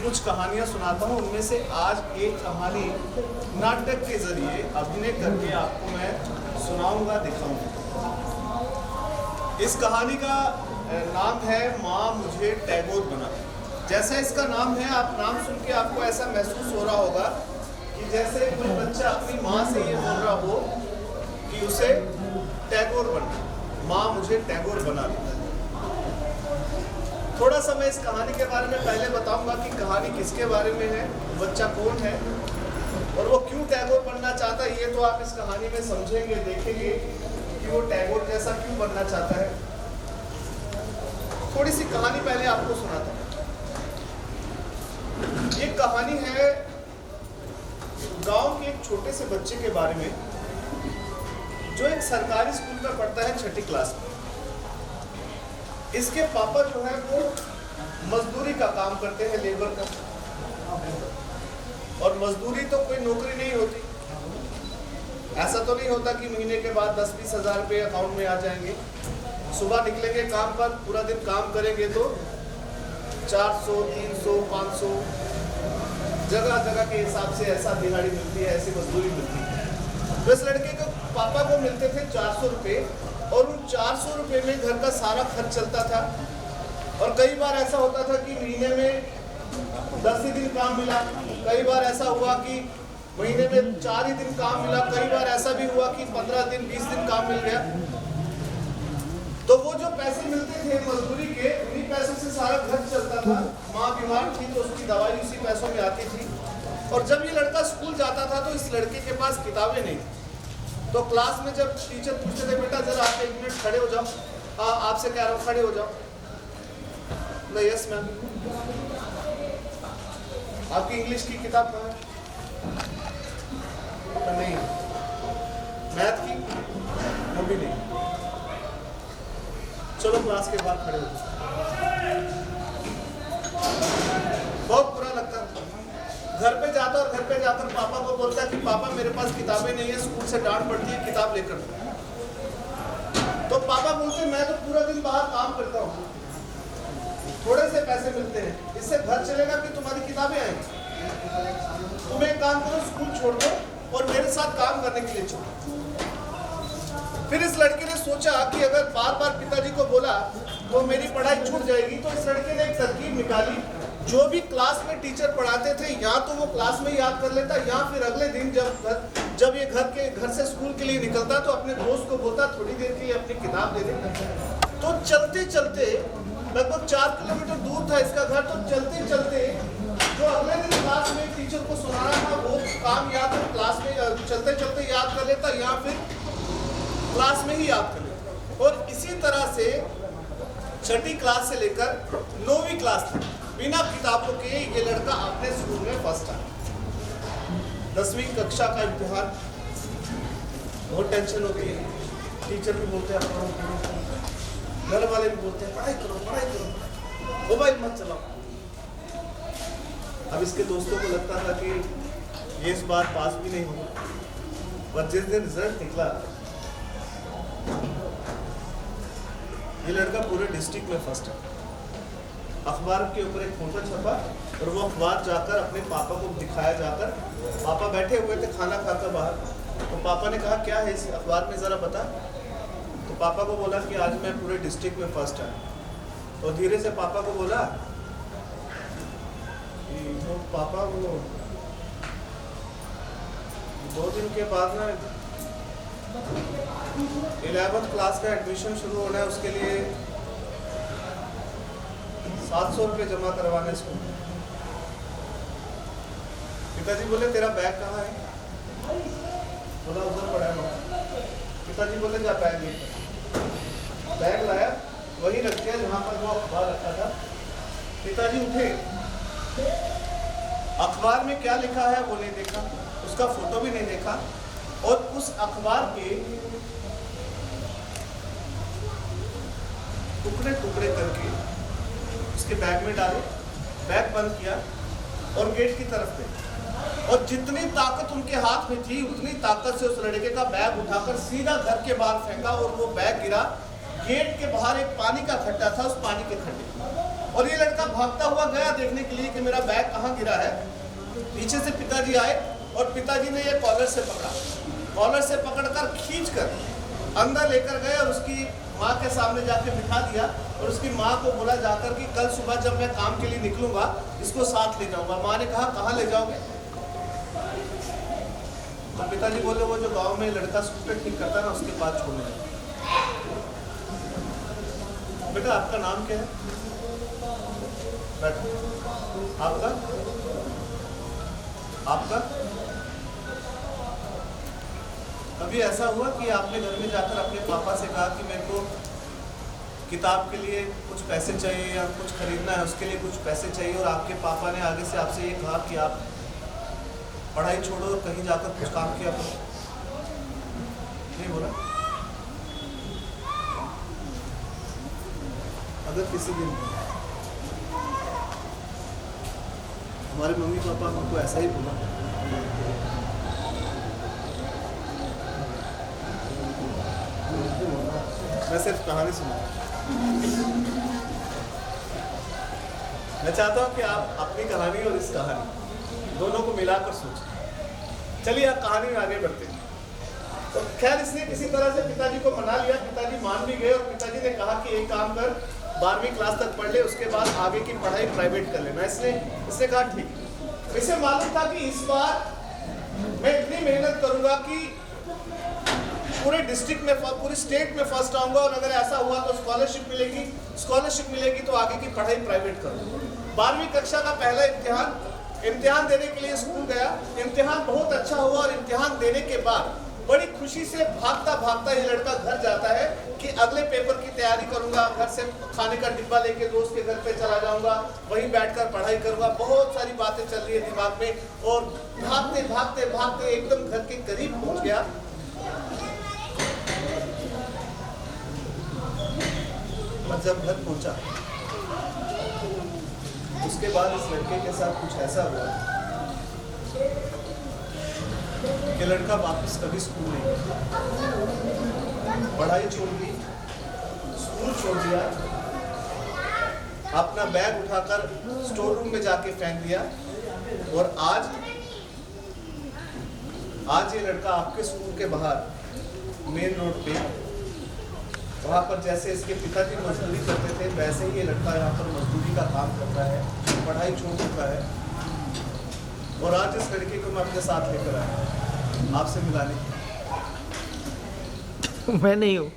कुछ कहानियाँ सुनाता हूँ। उनमें से आज एक कहानी नाटक के जरिए अभिनय करके आपको मैं सुनाऊंगा, दिखाऊंगा। इस कहानी का नाम है माँ मुझे टैगोर बना। जैसा इसका नाम है, आप नाम सुन के आपको ऐसा महसूस हो रहा होगा कि जैसे कोई बच्चा अपनी माँ से ये बोल रहा हो कि उसे टैगोर बनना, माँ मुझे टैगोर बना देता है। थोड़ा सा मैं इस कहानी के बारे में पहले बताऊंगा कि कहानी किसके बारे में है, बच्चा कौन है और वो क्यों टैगोर बनना चाहता है। ये तो आप इस कहानी में समझेंगे, देखेंगे कि वो टैगोर जैसा क्यों बनना चाहता है। थोड़ी सी कहानी पहले आपको सुनाता हूँ। ये कहानी है गांव के एक छोटे से बच्चे के बारे में जो एक सरकारी स्कूल में पढ़ता है, 6ठी क्लास में। इसके पापा जो है वो मजदूरी का काम करते हैं, लेबर का। और मजदूरी तो कोई नौकरी नहीं होती। ऐसा तो नहीं होता कि महीने के बाद 10-20 हज़ार रुपये अकाउंट में आ जाएंगे। सुबह निकलेंगे काम पर, पूरा दिन काम करेंगे तो 400, 300, 500 जगह जगह के हिसाब से ऐसा दिहाड़ी मिलती है, ऐसी मजदूरी मिलती है। तो इस लड़के को पापा को मिलते थे 400 रुपये और उन 400 रुपये में घर का सारा खर्च चलता था। और कई बार ऐसा होता था कि महीने में 10 ही दिन काम मिला, कई बार ऐसा हुआ कि महीने में 4 ही दिन काम मिला, कई बार ऐसा भी हुआ कि 15 दिन 20 दिन काम मिल गया। तो वो जो पैसे मिलते थे मजदूरी के, उन्हीं पैसों से सारा खर्च चलता था। माँ बीमार थी तो उसकी दवाई उसी पैसों में आती थी। और जब ये लड़का स्कूल जाता था तो इस लड़के के पास किताबें नहीं थी। तो क्लास में जब टीचर पूछते थे, बेटा जरा आप 1 मिनट खड़े हो जाओ, हाँ आपसे कह रहा हूँ खड़े हो जाओ। नहीं, यस मैम। आपकी इंग्लिश की किताब कहाँ है? नहीं। मैथ की? वो भी नहीं। चलो क्लास के बाद खड़े हो जाओ। बहुत बुरा लगता था। घर पे जाता और घर पे जाकर पापा को बोलता कि पापा मेरे पास किताबें नहीं है, स्कूल से डांट पड़ती है, किताब लेकर। तो पापा बोलते मैं तो पूरा दिन बाहर काम करता हूँ, थोड़े से पैसे मिलते हैं, इससे घर चलेगा कि तुम्हारी किताबें आएंगी। तुम एक काम करो, स्कूल छोड़ दो और मेरे साथ काम करने के लिए चलो। फिर इस लड़के ने सोचा कि अगर बार बार पिताजी को बोला तो मेरी पढ़ाई छूट जाएगी। तो इस लड़के ने एक तरकीब निकाली, जो भी क्लास में टीचर पढ़ाते थे या तो वो क्लास में याद कर लेता या फिर अगले दिन जब ये घर से स्कूल के लिए निकलता तो अपने दोस्त को बोलता थोड़ी देर के लिए अपनी किताब दे दे। तो चलते चलते लगभग 4 किलोमीटर दूर था इसका घर। तो चलते चलते जो अगले दिन क्लास में टीचर को सुनाना था वो काम या तो क्लास में चलते चलते याद कर लेता या फिर क्लास में ही याद कर लेता। और इसी तरह से 6ठी क्लास से लेकर 9वीं क्लास तक बिना किताबों के ये लड़का अपने स्कूल में फर्स्ट आया। 10वीं कक्षा का इम्तिहान, बहुत टेंशन होती है। टीचर भी बोलते हैं पढ़ो, घर वाले भी बोलते हैं पढ़ाई करो पढ़ाई करो, मोबाइल मत चलाओ। अब इसके दोस्तों को लगता था कि ये इस बार पास भी नहीं होगा। पर जिस दिन रिजल्ट निकला ये लड़का पूरे डिस्ट्रिक्ट में फर्स्ट है। अखबार के ऊपर एक फोटो छपा और वो अखबार जाकर अपने पापा को दिखाया जाकर, पापा बैठे हुए थे खाना खाकर बाहर। तो पापा ने कहा क्या है इस अखबार में ज़रा बता। तो पापा को बोला कि आज मैं पूरे डिस्ट्रिक्ट में फर्स्ट आया। तो धीरे से पापा को बोला कि वो पापा वो 2 दिन के बाद ना 11th क्लास का एडमिशन शुरू होना है, उसके लिए 700 रुपये जमा करवाने स्कूल। पिताजी बोले तेरा बैग कहाँ है? बोला उधर पड़ा है। पिताजी बोले जा बैग लेकर। बैग लाया, वही रख दिया जहाँ पर वो अखबार रखा था। पिताजी उठे, अखबार में क्या लिखा है वो नहीं देखा, उसका फोटो भी नहीं देखा और उस अखबार के टुकड़े टुकड़े करके उसके बैग में डाले, बैग बंद किया और गेट की तरफ गए। और जितनी ताकत उनके हाथ में थी उतनी ताकत से उस लड़के का बैग उठाकर सीधा घर के बाहर फेंका और वो बैग गिरा। गेट के बाहर एक पानी का खड्डा था, उस पानी के खड्डे और ये लड़का भागता हुआ गया देखने के लिए कि मेरा बैग कहाँ गिरा है। पीछे से पिताजी आए और पिताजी ने ये कॉलर से पकड़ा, कॉलर से पकड़कर खींचकर अंदर लेकर गए और उसकी माँ के सामने जाके बिठा दिया और उसकी माँ को बोला जाकर कि कल सुबह जब मैं काम के लिए निकलूंगा इसको साथ ले जाऊंगा। माँ ने कहा कहाँ ले जाओगे? तो पिताजी बोले वो जो गांव में लड़का स्कूटर ठीक करता है ना उसके पास छोड़ने लगा। बेटा आपका नाम क्या है? आपका आपका कभी ऐसा हुआ कि आपने घर में जाकर अपने पापा से कहा कि मेरे को किताब के लिए कुछ पैसे चाहिए या कुछ खरीदना है उसके लिए कुछ पैसे चाहिए और आपके पापा ने आगे से आपसे ये कहा कि आप पढ़ाई छोड़ो और कहीं जाकर कुछ काम किया करो? नहीं बोला? अगर किसी दिन हमारे मम्मी पापा हमको ऐसा ही बोला, मैं सिर्फ कहानी सुना। मैं चाहता हूँ कि आप अपनी कहानी और इस कहानी दोनों को मिलाकर सोचें। चलिए आप कहानी में आगे बढ़ते हैं। तो खैर इसने किसी तरह से पिताजी को मना लिया, पिताजी मान भी गए और पिताजी ने कहा कि एक काम कर 12वीं क्लास तक पढ़ ले, उसके बाद आगे की पढ़ाई प्राइवेट कर लेना। इसने कहा ठीक। इसे मालूम था कि इस बार मैं इतनी मेहनत करूंगा कि पूरे डिस्ट्रिक्ट में पूरी स्टेट में फर्स्ट आऊंगा और अगर ऐसा हुआ तो स्कॉलरशिप मिलेगी तो आगे की पढ़ाई प्राइवेट करूंगा। 12वीं कक्षा का पहला इम्तिहान देने के लिए स्कूल गया। इम्तिहान बहुत अच्छा हुआ और इम्तिहान देने के बाद बड़ी खुशी से भागता भागता ये लड़का घर जाता है कि अगले पेपर की तैयारी करूंगा, घर से खाने का डिब्बा लेके दोस्त के घर पे चला जाऊंगा, वहीं बैठकर पढ़ाई करूंगा। बहुत सारी बातें चल रही है दिमाग में और भागते भागते भागते एकदम घर के करीब पहुंच गया। और जब घर पहुंचा उसके बाद इस लड़के के साथ कुछ ऐसा हुआ कि लड़का वापस कभी स्कूल नहीं गया, पढ़ाई छोड़ दी, स्कूल छोड़ दिया, अपना बैग उठाकर स्टोर रूम में जाके फेंक दिया। और आज ये लड़का आपके स्कूल के बाहर मेन रोड पे, वहाँ पर जैसे इसके पिताजी मजदूरी करते थे वैसे ही ये लड़का यहाँ पर मजदूरी का काम करता है, पढ़ाई छोड़ चुका है। और आज इस लड़के को मैं अपने साथ लेकर आया आपसे मिलाने। मैं नहीं हूँ।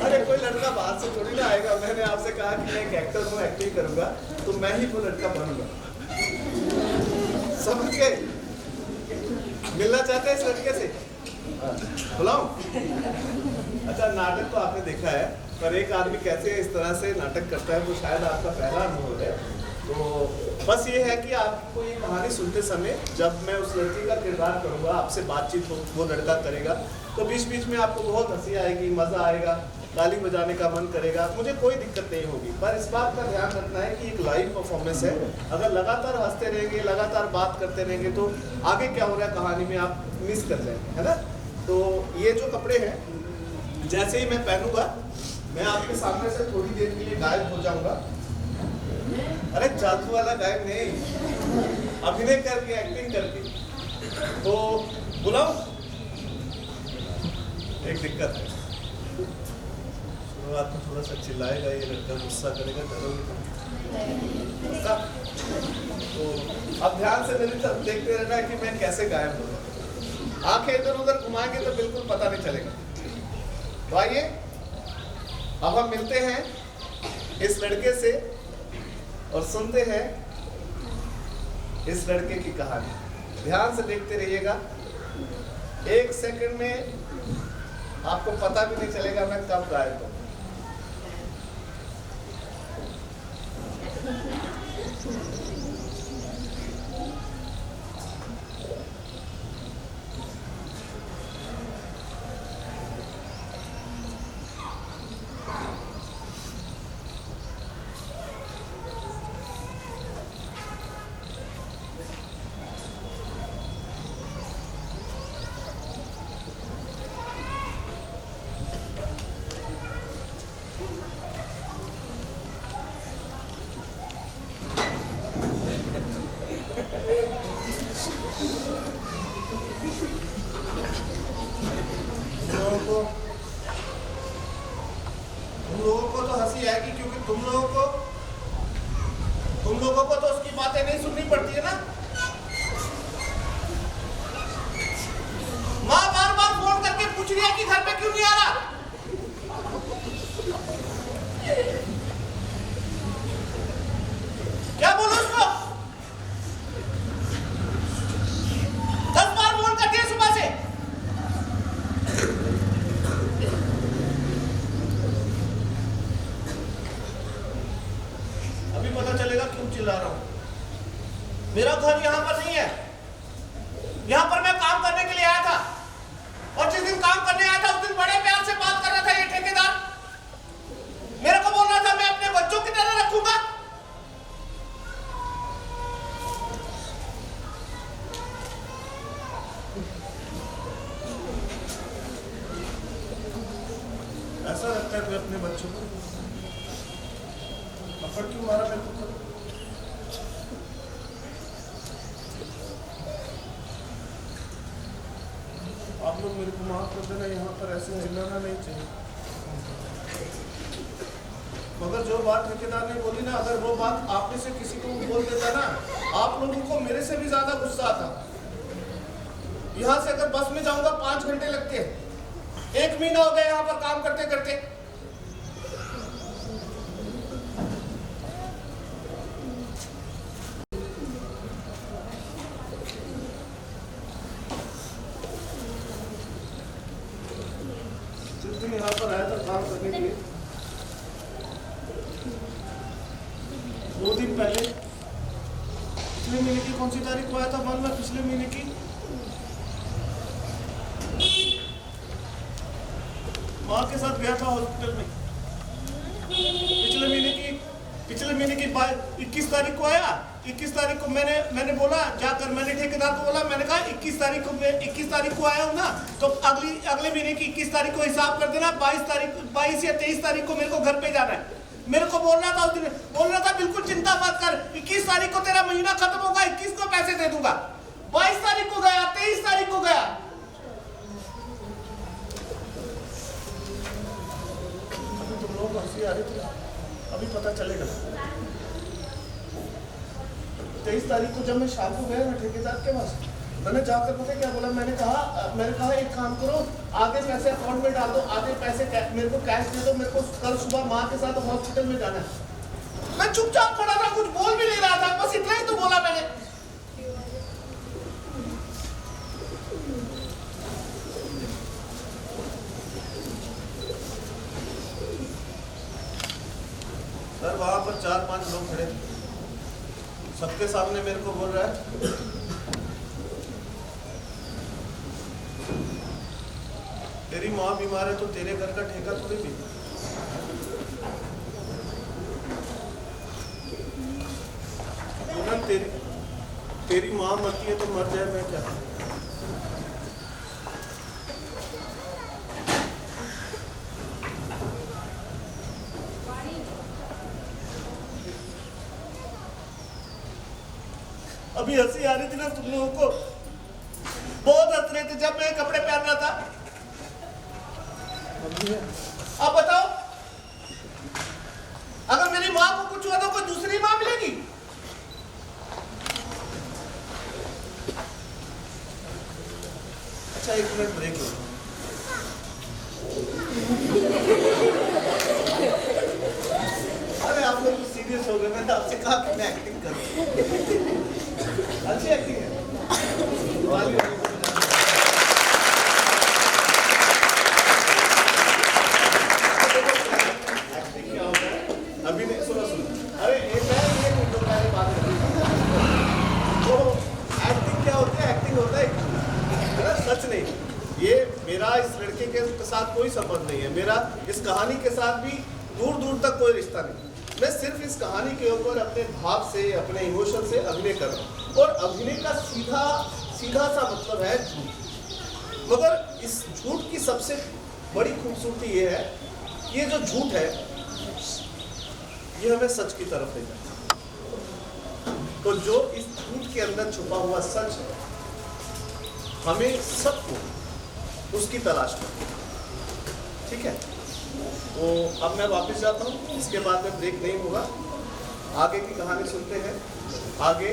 अरे कोई लड़का बाहर से थोड़ी ना आएगा। मैंने आपसे कहा कि मैं एक एक्टर हूँ, एक्टिंग करूंगा, तो मैं ही वो लड़का बनूंगा। समझ के मिलना चाहते हैं इस लड़के से? बुलाऊं? अच्छा नाटक तो आपने देखा है, पर एक आदमी कैसे इस तरह से नाटक करता है वो शायद आपका पहला अनुभव है। तो बस ये है कि आपको ये कहानी सुनते समय जब मैं उस लड़की का किरदार करूँगा, आपसे बातचीत वो लड़का करेगा, तो बीच बीच में आपको बहुत हंसी आएगी, मज़ा आएगा, ताली बजाने का मन करेगा, मुझे कोई दिक्कत नहीं होगी। पर इस बात का ध्यान रखना है कि एक लाइव परफॉर्मेंस है। अगर लगातार हंसते रहेंगे, लगातार बात करते रहेंगे तो आगे क्या हो रहा है कहानी में आप मिस कर जाएंगे, है ना। तो ये जो कपड़े हैं जैसे ही मैं पहनूंगा मैं आपके सामने से थोड़ी देर के लिए गायब हो जाऊंगा। अरे जादू वाला गायब नहीं, अभिनय करके, एक्टिंग करके। तो बुलाओ। एक दिक्कत है, शुरुआत में थोड़ा सा चिल्लाएगा ये लड़का, गुस्सा करेगा, डरोगे तो अब ध्यान से मेरी तरफ देखते रहना है कि मैं कैसे गायब हो। आंखें इधर उधर घुमाएंगे तो बिल्कुल पता नहीं चलेगा। तो आइए अब हम मिलते हैं इस लड़के से और सुनते हैं इस लड़के की कहानी। ध्यान से देखते रहिएगा, 1 सेकंड में आपको पता भी नहीं चलेगा मैं कब गायब हूं। तुम लोगों को तो उसकी बातें नहीं सुननी पड़ती है ना। माँ बार बार फोन करके पूछ रही है कि घर पे क्यों नहीं आ रहा। क्या बोलो उसको? 10 बार फोन करती है सुबह से। अभी पता चलेगा क्यों चिल्ला रहा हूं। मेरा घर यहां पर नहीं है। यहां पर मैं काम करने के लिए आया था, और जिस दिन काम करने आया था उस दिन बड़े प्यार से बात कर रहा था ये ठेकेदार। मेरे को बोल रहा था मैं अपने बच्चों की तरह रखूंगा। ऐसा लगता है मैं अपने बच्चों को थप्पड़ क्यों मारा मेरे को? आप लोग मेरे को माफ कर देना, यहाँ पर ऐसे चिल्लाना नहीं चाहिए। मगर जो बात ठेकेदार ने बोली ना, अगर वो बात आप में से किसी को बोल देता ना, आप लोगों को मेरे से भी ज्यादा गुस्सा आता। यहाँ से अगर बस में जाऊंगा 5 घंटे लगते हैं। 1 महीना हो गया यहाँ पर काम करते करते। जिस दिन यहाँ पर आया था काम करने के लिए, 2 दिन पहले, पिछले महीने की कौन सी तारीख को आया था मालूम है? पिछले महीने की माँ के साथ गया था हॉस्पिटल में। पिछले महीने की 21 तारीख को आया। 21 तारीख को मैंने बोला जाकर, मैंने ठेकेदार को बोला, मैंने कहा 21 तारीख को आया हूँ ना, तो अगले महीने की 21 तारीख को हिसाब कर देना। 22 या 23 तारीख को मेरे को घर पे जाना है। मेरे को बोलना था उस दिन, बोलना था बिल्कुल चिंता मत कर, 21 तारीख को तेरा महीना खत्म होगा, 21 को पैसे दे दूंगा। 22 तारीख को गया, 23 तारीख को गया। तुम लोग हंसी आ रही थी, अभी पता चलेगा। 23 तारीख को जब मैं शाम को गया ना ठेकेदार के पास, मैंने जाकर पता क्या बोला? मैंने कहा एक काम करो, आधे पैसे अकाउंट में डाल दो, आधे पैसे मेरे को कैश दे दो, मेरे को कल सुबह माँ के साथ हॉस्पिटल में जाना है। मैं चुपचाप खड़ा था, कुछ बोल भी नहीं रहा था, बस इतना ही तो बोला मैंने। सर वहां पर 4-5 लोग खड़े थे, सबके सामने मेरे को बोल रहा है तेरी माँ बीमार है तो तेरे घर का ठेका थोड़ी भी। पूनम तेरी माँ मरती है तो मर जाए, मैं क्या? अभी हंसी आ रही थी ना तुम लोगों को, बहुत हंस रहे थे जब मैं कपड़े पहन रहा था। अब बताओ, अगर मेरी माँ को कुछ हुआ तो कोई दूसरी माँ मिलेगी? अच्छा 1 मिनट ब्रेक लो। अरे आप लोग सीरियस हो गए, मैंने आपसे कहा कि मैं एक्टिंग करूं। अच्छी एक्टिंग है। एक्टिंग क्या होता है? अभी नहीं, सुनो। अरे ये तो पहले बात कर तो एक्टिंग क्या होती है? एक्टिंग होता है सच नहीं। ये मेरा इस लड़के के साथ कोई संबंध नहीं है, मेरा इस कहानी के साथ भी दूर तक कोई रिश्ता नहीं। मैं सिर्फ इस कहानी के ऊपर अपने भाव से, अपने इमोशन से अभिनय कर रहा हूँ, और अभिनय का सीधा सा मतलब है झूठ। मगर इस झूठ की सबसे बड़ी खूबसूरती ये है, ये जो झूठ है ये हमें सच की तरफ ले जाता है। तो जो इस झूठ के अंदर छुपा हुआ सच है, हमें सबको उसकी तलाश करनी है। ठीक है? तो अब मैं वापस जाता हूँ, इसके बाद में ब्रेक नहीं होगा। आगे की कहानी सुनते हैं, आगे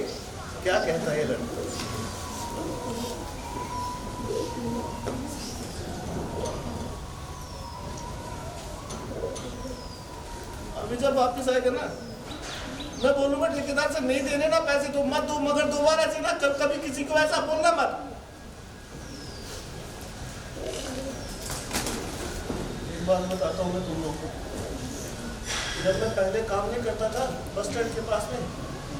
क्या कहता है ये लड़का। अभी जब वापस आएगा ना, मैं बोलूंगा ठेकेदार से नहीं देने ना पैसे तो मत दो, मगर दोबारा से ना कभी किसी को ऐसा बोलना मत। एक बात बताता हूँ मैं तुम लोगों को, जब मैं पहले काम नहीं करता था बस स्टैंड के पास में,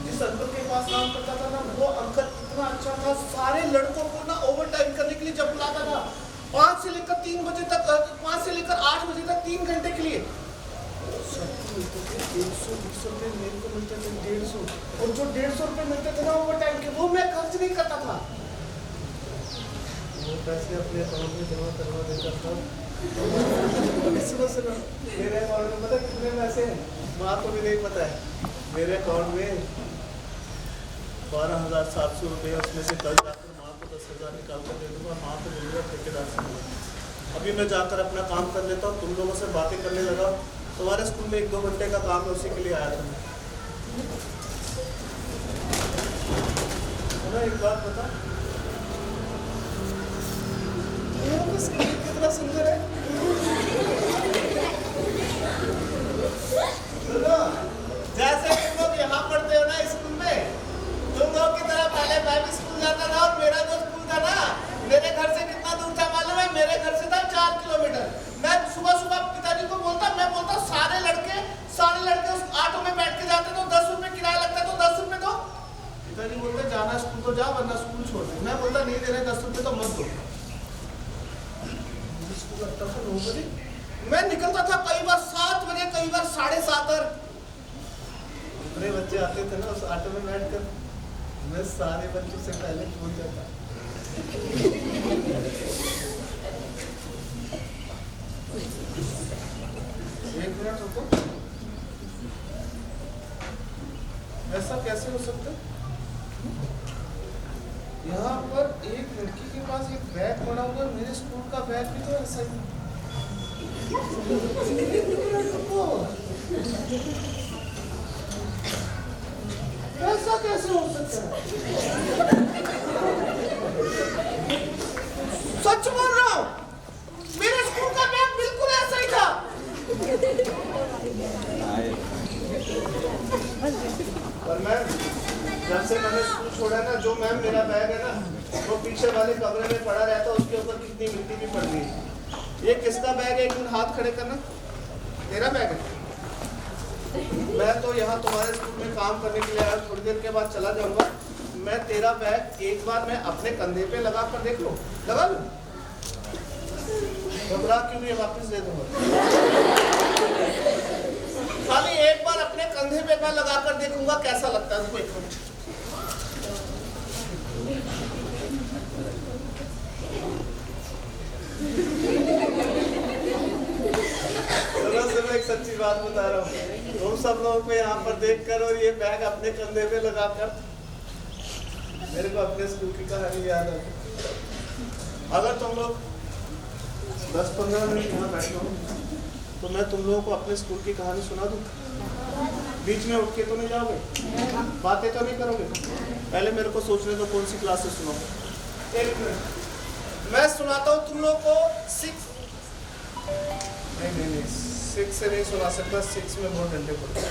जिस अंकल के पास काम करता था ना, वो अंकल इतना अच्छा था, सारे लड़कों को ना ओवर टाइम करने के लिए जब बुलाता था 5 से लेकर 3 बजे तक, 5 से लेकर 8 बजे तक 3 घंटे के लिए। सबको मिलते थे 120 रुपये, मेरे को मिलते थे 150, और जो 150 रुपये मिलते थे ना ओवर टाइम के, वो मैं खर्च नहीं करता था, वो पैसे अपने अकाउंट में जमा करवा देता था। सुनो मेरे अकाउंट में पता कितने पैसे हैं? माँ को भी नहीं पता है। मेरे अकाउंट में 12,700 रुपये, उसमें से कल जाकर माँ को 10,000 निकाल कर दे दूँगा। माँ को बोलूँगा ठेकेदार से। अभी मैं जाकर अपना काम कर लेता हूँ, तुम लोगों से बातें करने लगा। तुम्हारे स्कूल में 1-2 घंटे का काम है, उसी के लिए आया था मैं। एक बात बता, कितना सुंदर है। जैसे तुम लोग यहाँ पढ़ते हो ना स्कूल में, तुम लोग की तरह पहले मैं भी स्कूल जाता था, और मेरा जो स्कूल था ना, मेरे घर से कितना दूर था मालूम है? मेरे घर से था 4 किलोमीटर। मैं सुबह सुबह पिताजी को बोलता, मैं बोलता सारे लड़के उस ऑटो में बैठ के जाते, तो 10 रुपये किराया लगता है, तो 10 रुपये दो। पिताजी बोलते जाना स्कूल तो जा, वरना स्कूल छोड़ दे। मैं बोलता नहीं दे रहे 10 रुपये तो मत दो। लगता था 9 बजे, मैं निकलता था कई बार 7 बजे, कई बार 7:30। दूसरे बच्चे आते थे ना उस ऑटो में बैठकर, मैं सारे बच्चों से पहले पहुंच जाता। एक मिनट रुको, ऐसा कैसे हो सकता है? यहाँ पर एक लड़की के पास एक बैग पड़ा हुआ है, मेरे स्कूल का बैग भी तो ऐसा ही। ऐसा कैसे हो सकता है? सच बोल रहा हूँ, मेरे स्कूल का बैग बिल्कुल ऐसा ही था। और मैम, जब से मैंने स्कूल छोड़ा ना, जो मैम मेरा बैग है ना, वो पीछे वाले कमरे में पड़ा रहता, उसके ऊपर कितनी मिट्टी भी पड़ गई। ये किसका बैग है? एक मिनट हाथ खड़े करना। तेरा बैग है? मैं तो यहाँ तुम्हारे स्कूल में काम करने के लिए आया, थोड़ी देर के बाद चला जाऊंगा। मैं तेरा बैग एक बार मैं अपने कंधे पे लगा कर देख लो, लगा लो। घबरा क्यों नहीं, वापस दे दूंगा। खाली एक बार अपने कंधे पे मैं लगा कर देखूंगा कैसा लगता है। एक मिनट, एक सच्ची बात बता रहा हूँ, तुम सब लोगों को यहाँ पर देखकर और ये बैग अपने कंधे पे लगाकर मेरे को अपने स्कूल की कहानी याद आ गई। अगर तुम लोग 10-15 मिनट यहाँ बैठे हो तो मैं तुम लोगों को अपने स्कूल की कहानी सुना दूँ। बीच में उठ के तो नहीं जाओगे, बातें तो नहीं करोगे? पहले मेरे को सोचने दो कौन सी क्लास से सुनाओ। एक मिनट, मैं सुनाता हूँ तुम लोगों को 6 नहीं 6 से नहीं सुना सकता, 6 में बहुत डंडे पड़ते हैं।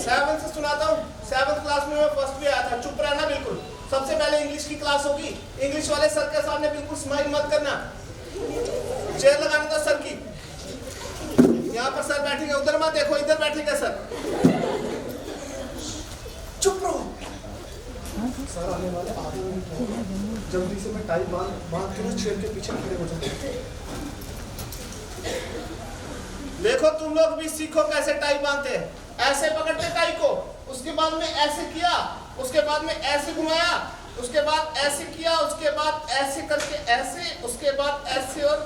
7 से सुनाता हूँ। 7th क्लास में मैं फर्स्ट भी आया था। चुप रहना बिल्कुल। सबसे पहले इंग्लिश की क्लास होगी, इंग्लिश वाले सर के सामने बिल्कुल स्माइल मत करना, चेयर लगाने दो सर की। यहाँ पर सर बैठेंगे, उधर मत देखो, इधर बैठेंगे सर। चुप रहो। सर आने वाले आधे मिनट, जल्दी से मैं टाई बांध के ना चेयर के पीछे खड़े हो जाते। देखो तुम लोग भी सीखो कैसे टाई बांधते हैं। ऐसे पकड़ते टाई को, उसके बाद में ऐसे किया, उसके बाद में ऐसे घुमाया, उसके बाद ऐसे किया, उसके बाद ऐसे करके ऐसे, उसके बाद ऐसे। और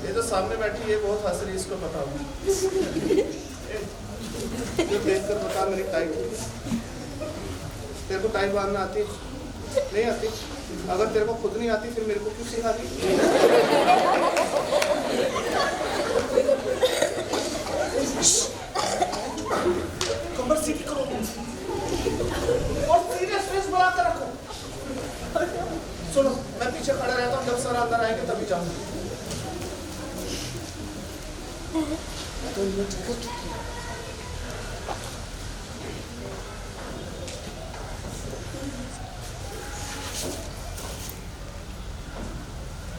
ये जो सामने बैठी है बहुत हंस रही, इसको बताओ जो देखकर बता मेरी टाई, तेरे को टाई बांधना आती है? नहीं आती? अगर तेरे को खुद नहीं आती फिर मेरे को क्यों सिखाती? कमर सीधी करो और सीरियस फेस बना कर रखो। सुनो, मैं पीछे खड़ा रहता हूँ, जब सर अंदर आएंगे तभी जाऊंगा।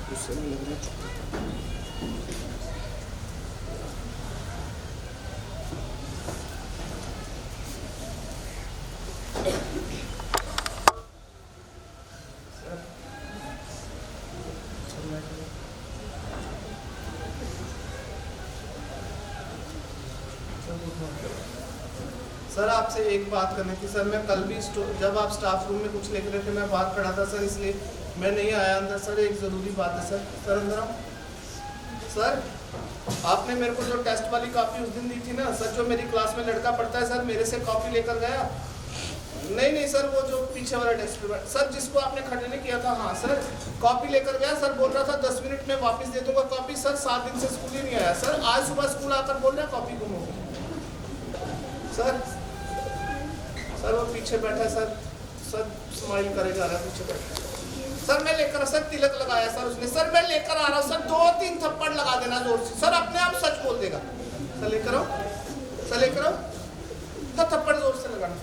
गुस्से में लग रहा है। सर आपसे एक बात करनी थी सर। मैं कल भी जब आप स्टाफ रूम में कुछ लिख रहे थे मैं बाहर खड़ा था सर, इसलिए मैं नहीं आया अंदर। सर एक ज़रूरी बात है सर। सर अंदर आओ। सर आपने मेरे को जो टेस्ट वाली कॉपी उस दिन दी थी ना सर, जो मेरी क्लास में लड़का पढ़ता है सर, मेरे से कॉपी लेकर गया। नहीं सर, वो जो पीछे वाला डेस्क पे सर जिसको आपने खड़े नहीं किया था। हाँ सर, कॉपी लेकर गया सर, बोल रहा था 10 मिनट में वापस दे दूंगा कॉपी। सर 7 दिन से स्कूल ही नहीं आया सर, आज सुबह स्कूल आकर बोल रहा है कॉपी गुम हो गई। सर वो पीछे बैठा है सर, सर स्माइल करे जा रहा है पीछे बैठा। सर मैं लेकर सर तिलक लगाया सर उसने। सर मैं लेकर आ रहा हूँ सर, 2-3 थप्पड़ लगा देना जोर से सर, अपने आप सच बोल देगा। सर लेकर आओ, सर लेकर आओ, तो थप्पड़ जोर से लगाना।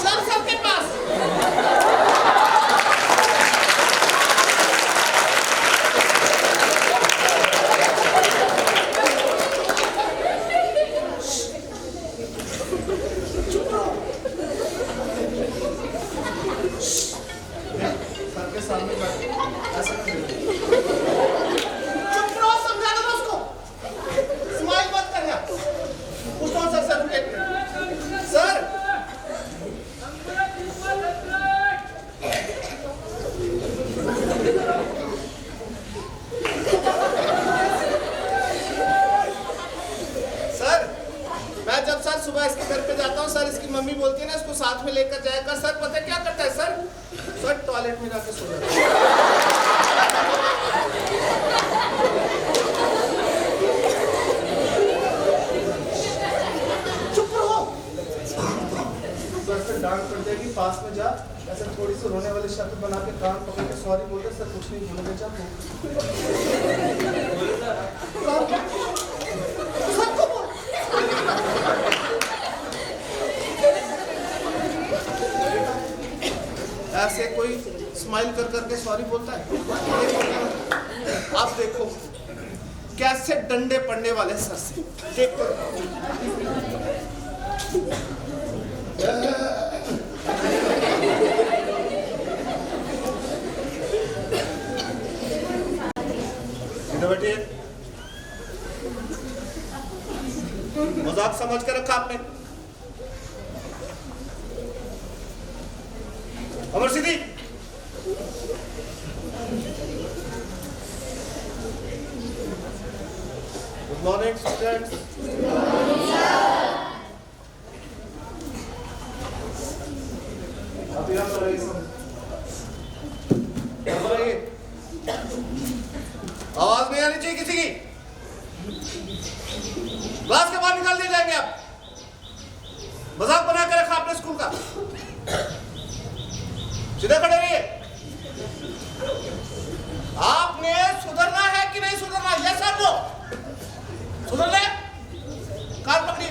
चल सर के पास। सुबह इसके घर पे जाता हूँ सर, इसकी मम्मी बोलती है ना इसको साथ में लेकर जाया कर। सर पता है क्या करता है सर? सर टॉयलेट में जाके सो जाता है। चुप रहो। सर से डांट पड़ जाएगी, पास में जा, ऐसे थोड़ी सी रोने वाली शक्ल बना के कान पकड़ के सॉरी बोल दे। सर कुछ नहीं बोलोगे, जा ऐसे कोई स्माइल कर करके सॉरी बोलता है? आप देखो कैसे डंडे पड़ने वाले सर से, देखो। बैठिए, मजाक समझ कर रखा आपने। अमर सिद्धि, गुड मॉर्निंग स्टूडेंट्स। अभी आप रहिए सब, आवाज नहीं आनी चाहिए किसी की। क्लास के बाहर निकाल दिए जाएंगे आप। मजाक बना के रखा आपने स्कूल का। सीधे खड़े रहिए। आपने सुधरना है कि नहीं सुधरना? यस और नो? सुधर ले, कान पकड़िए,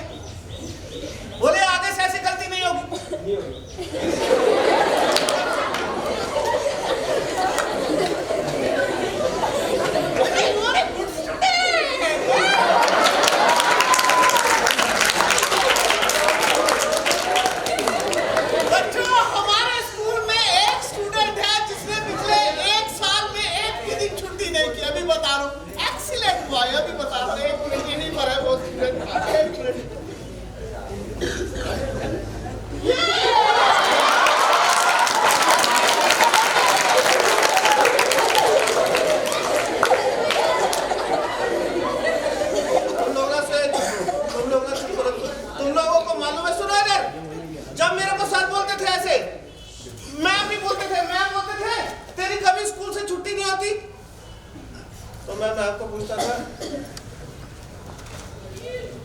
बोले आगे से ऐसी गलती नहीं होगी। Yeah! थे ऐसे, मैम भी बोलते थे, मैम बोलते थे तेरी कभी स्कूल से छुट्टी नहीं होती। तो मैं आपको पूछता था,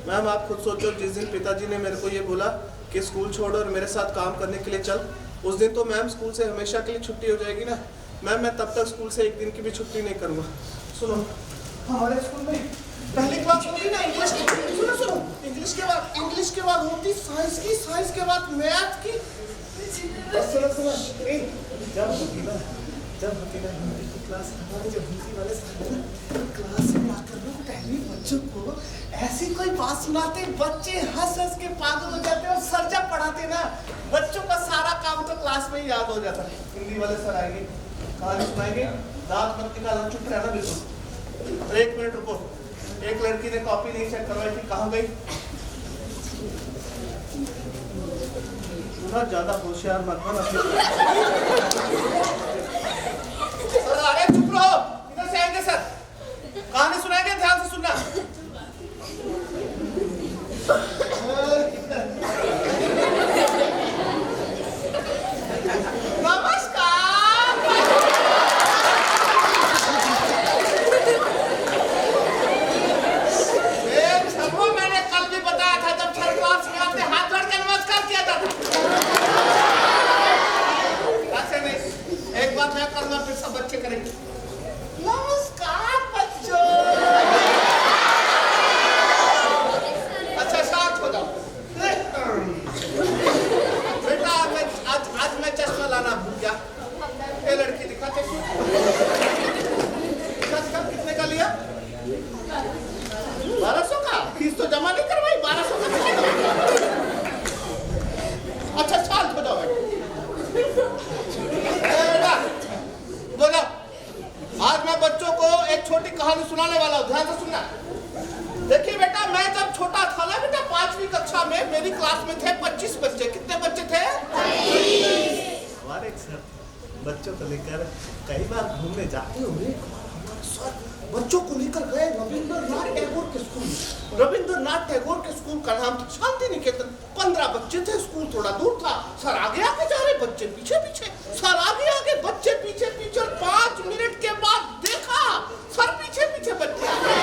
मैम आप खुद सोचो, जिस दिन पिताजी ने मेरे को ये बोला कि स्कूल छोड़ और मेरे साथ काम करने के लिए चल, उस दिन तो मैम स्कूल से हमेशा के लिए छुट्टी हो जाएगी ना। मैम मैं तब तक स्कूल से एक दिन की भी छुट्टी नहीं करूँगा। सुनो, हमारे स्कूल में पहली क्लास होती ना इंग्लिश की, सुनो इंग्लिश के बाद होती साइंस की, साइंस के बाद मैथ की, सुनो जब होती ना हिंदी की क्लास, हमारे जो हिंदी वाले क्लास में आकर लोग पहले बच्चों को ऐसी कोई बात सुनाते, बच्चे हंस हंस के पागल हो जाते और सर जब पढ़ाते ना, बच्चों का सारा काम तो क्लास में ही याद हो जाता। हिंदी वाले सर आएंगे, कहानी सुनाएंगे, दांत मत निकालना, चुप रहना बिल्कुल। 1 मिनट रुको, एक लड़की ने कॉपी नहीं चेक करवाई थी, कहाँ गई? ज्यादा होशियार मत बन। अरे चुप रहो, इधर से आएंगे सर, कहानी सुनाएंगे, ध्यान से सुनना। मैंने कल भी बताया था, जब थर्ड क्लास में आते हाथ जोड़ के नमस्कार किया जाता। ऐसे नहीं, एक बात मैं करूंगा, फिर सब बच्चे करेंगे। नमस्कार बच्चों। अच्छा शांत हो जाओ बेटा, आज मैं चश्मा लाना भूल गया। ये लड़की दिखा चश्मा, कितने का लिया? 1200 का। फीस तो जमा नहीं करवाई, 1200 का। अच्छा शांत हो जाओ बेटा, बोलो। आज मैं बच्चों को एक छोटी कहानी सुनाने वाला हूँ, ध्यान से सुनना। देखिए बेटा, मैं जब छोटा था ना बेटा, 5वीं कक्षा में मेरी क्लास में थे 25 बच्चे। कितने बच्चे थे? हमारे सर बच्चों को लेकर कई बार घूमने जाते हुए सर बच्चों को लेकर गए रविंद्रनाथ टैगोर के स्कूल। रविंद्रनाथ टैगोर के स्कूल का नाम था शांति निकेतन। 15 बच्चे थे, स्कूल थोड़ा दूर था। सर आगे आगे जा रहे, बच्चे पीछे पीछे, सर आगे आगे, बच्चे पीछे पीछे। 5 मिनट के बाद देखा सर पीछे पीछे बच्चे आ गए।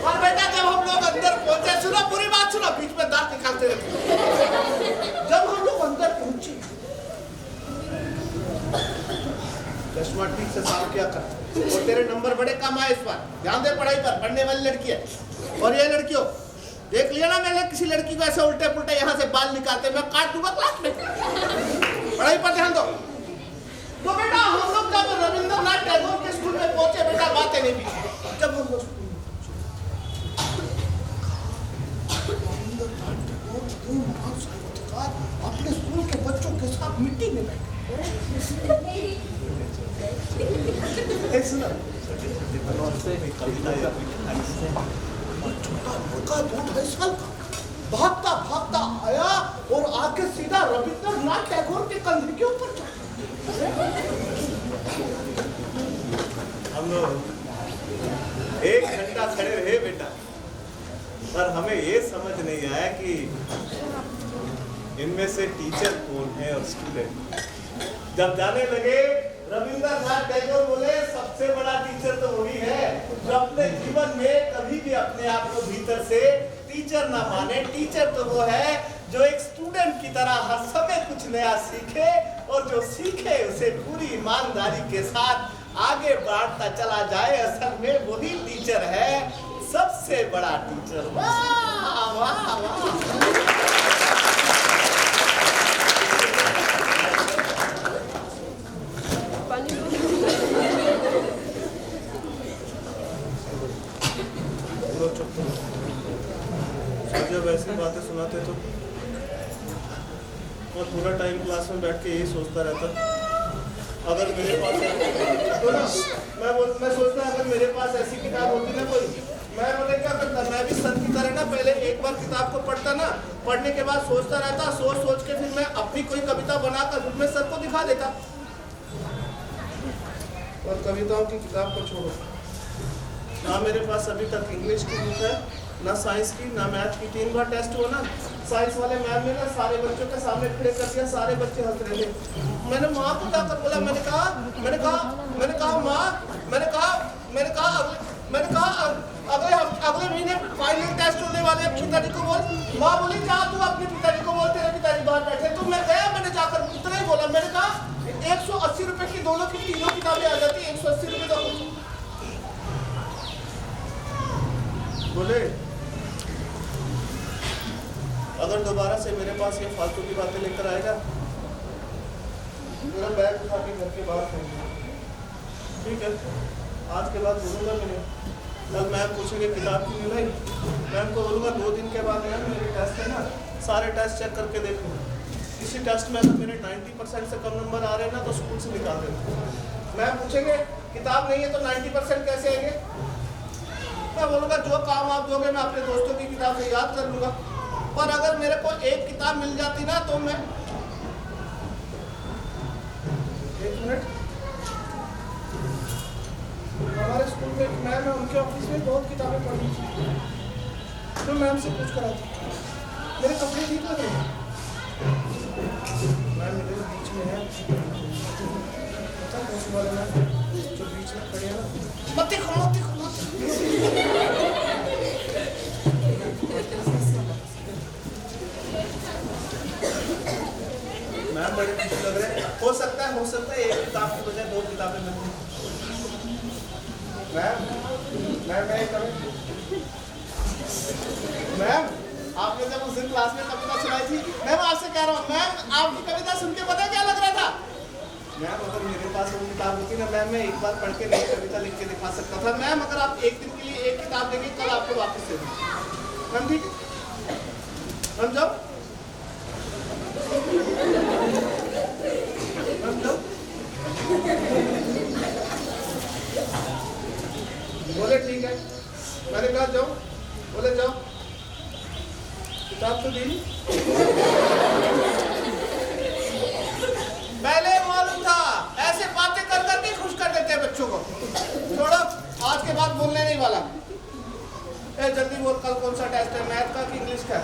और बेटा जब हम लोग अंदर पहुंचे, सुनो पूरी बात सुनो, बीच में दांत निकालते रहते। जब हम लोग अंदर पहुंचे, चश्मा ठीक से साफ किया कर, और तेरे नंबर बड़े कम आए इस बार। ध्यान दे पढ़ाई पर, पढ़ने वाली लड़की है। और ये लड़कियों, देख लिया ना मैंने किसी लड़की को ऐसे उल्टे पुल्टे यहाँ से बाल निकालते, मैं काट दूंगा क्लास में। पढ़ाई पर ध्यान दो। तो बेटा हम लोग जब रविंद्रनाथ टैगोर के स्कूल में पहुंचे बेटा, बातें नहीं बीती। जब हम लोग अपने स्कूल के बच्चों के साथ मिट्टी में बैठे, छोटा लड़का 2-2.5 साल का भागता भागता आया और आके सीधा रविंद्रनाथ टैगोर के कंधे के ऊपर चढ़ा। हम लोग 1 घंटा खड़े रहे बेटा, पर हमें ये समझ नहीं आया कि इनमें से टीचर कौन है और स्टूडेंट। जब जाने लगे, रविंद्रनाथ टैगोर बोले सबसे बड़ा टीचर तो वही है जो अपने जीवन में कभी भी अपने आप को भीतर से टीचर ना माने। टीचर तो वो है जो एक स्टूडेंट की तरह हर समय कुछ नया सीखे, और जो सीखे उसे पूरी ईमानदारी के साथ आगे बढ़ता चला जाए। असल में वही टीचर है सबसे बड़ा टीचर। वाह वाह वाह। जब ऐसी बातें सुनाते तो और पूरा टाइम क्लास में बैठ के यही सोचता रहता, अगर मेरे पास तो ना मैं सोचता अगर मेरे पास ऐसी किताब होती ना कोई, मैं बोले क्या करता, मैं भी संत की तरह ना पहले एक बार किताब को पढ़ता ना, पढ़ने के बाद सोचता रहता, सोच सोच के फिर मैं अपनी कोई कविता बनाकर फिर मैं सर को दिखा देता। और कविताओं की किताब को छोड़ो ना, मेरे पास अभी तक इंग्लिश की बुक है ना साइंस की ना मैथ की, 3 बार टेस्ट हुआ ना। साइंस वाले मैम ने ना सारे बच्चों के सामने खड़े कर दिया, सारे बच्चे हंस रहे थे। मैंने माँ को जाकर बोला, मैंने कहा माँ, अगले महीने फाइनल टेस्ट होने वाले हैं, पिताजी को बोल। माँ बोली जा तू अपने पिताजी को बोल, तेरे पिताजी बाहर बैठे। तो मैं गया, मैंने जाकर इतना ही बोला, मैंने कहा 180 रुपए की दोनों की तीनों किताबें आ जाती, 180 रुपए का। बोले अगर दोबारा से मेरे पास ये फालतू की बातें लेकर आएगा, मेरा बैग उठा के घर के बाहर फेंक, ठीक है? आज के बाद बोलूँगा मैंने। कल मैम पूछेंगे किताब क्यों नहीं लाई, मैम को बोलूँगा 2 दिन के बाद मैम मेरे टेस्ट है ना, सारे टेस्ट चेक करके देखो, किसी टेस्ट में अगर मेरे 90% से कम नंबर आ रहे हैं ना तो स्कूल से निकाल देना। मैम पूछेंगे किताब नहीं है तो 90% कैसे आएंगे, मैं बोलूँगा जो काम आप दोगे मैं अपने दोस्तों की किताब से याद कर लूँगा, पर अगर मेरे को एक किताब मिल जाती ना तो मैं 1 मिनट, हमारे स्कूल में एक मैम है, उनके ऑफिस में बहुत किताबें पढ़ी थी, तो मैम से पूछ कर आती मेरे कपड़े ठीक लग रहे हैं, मैम मेरे बीच में है, पता कौन सी वाले मैम जो बीच में खड़े हैं ना, मत देखो। मैम बड़े खुश लग रहे हैं, हो सकता है एक किताब की बजाय 2 किताबें मिल जाए। मैम आपने जब उस दिन क्लास में कविता सुनाई थी, मैं आपसे कह रहा हूँ मैम आपकी कविता सुन के पता क्या लग रहा था? मैम अगर मेरे पास वो किताब होती ना मैम, मैं एक बार पढ़ के नई कविता लिख के दिखा सकता था। मैम अगर आप एक दिन के लिए एक किताब देंगे, कल आपको वापस दे दूँगा। मैम ठीक है, मैम जाओ। बोले ठीक है, मैंने कहा जाओ, बोले जाओ, किताब तो दी। पहले मालूम था ऐसे बातें कर करके खुश कर देते हैं बच्चों को। छोड़ो, आज के बाद बोलने नहीं वाला। जल्दी बोल, कल कौन सा टेस्ट है, मैथ का कि इंग्लिश का?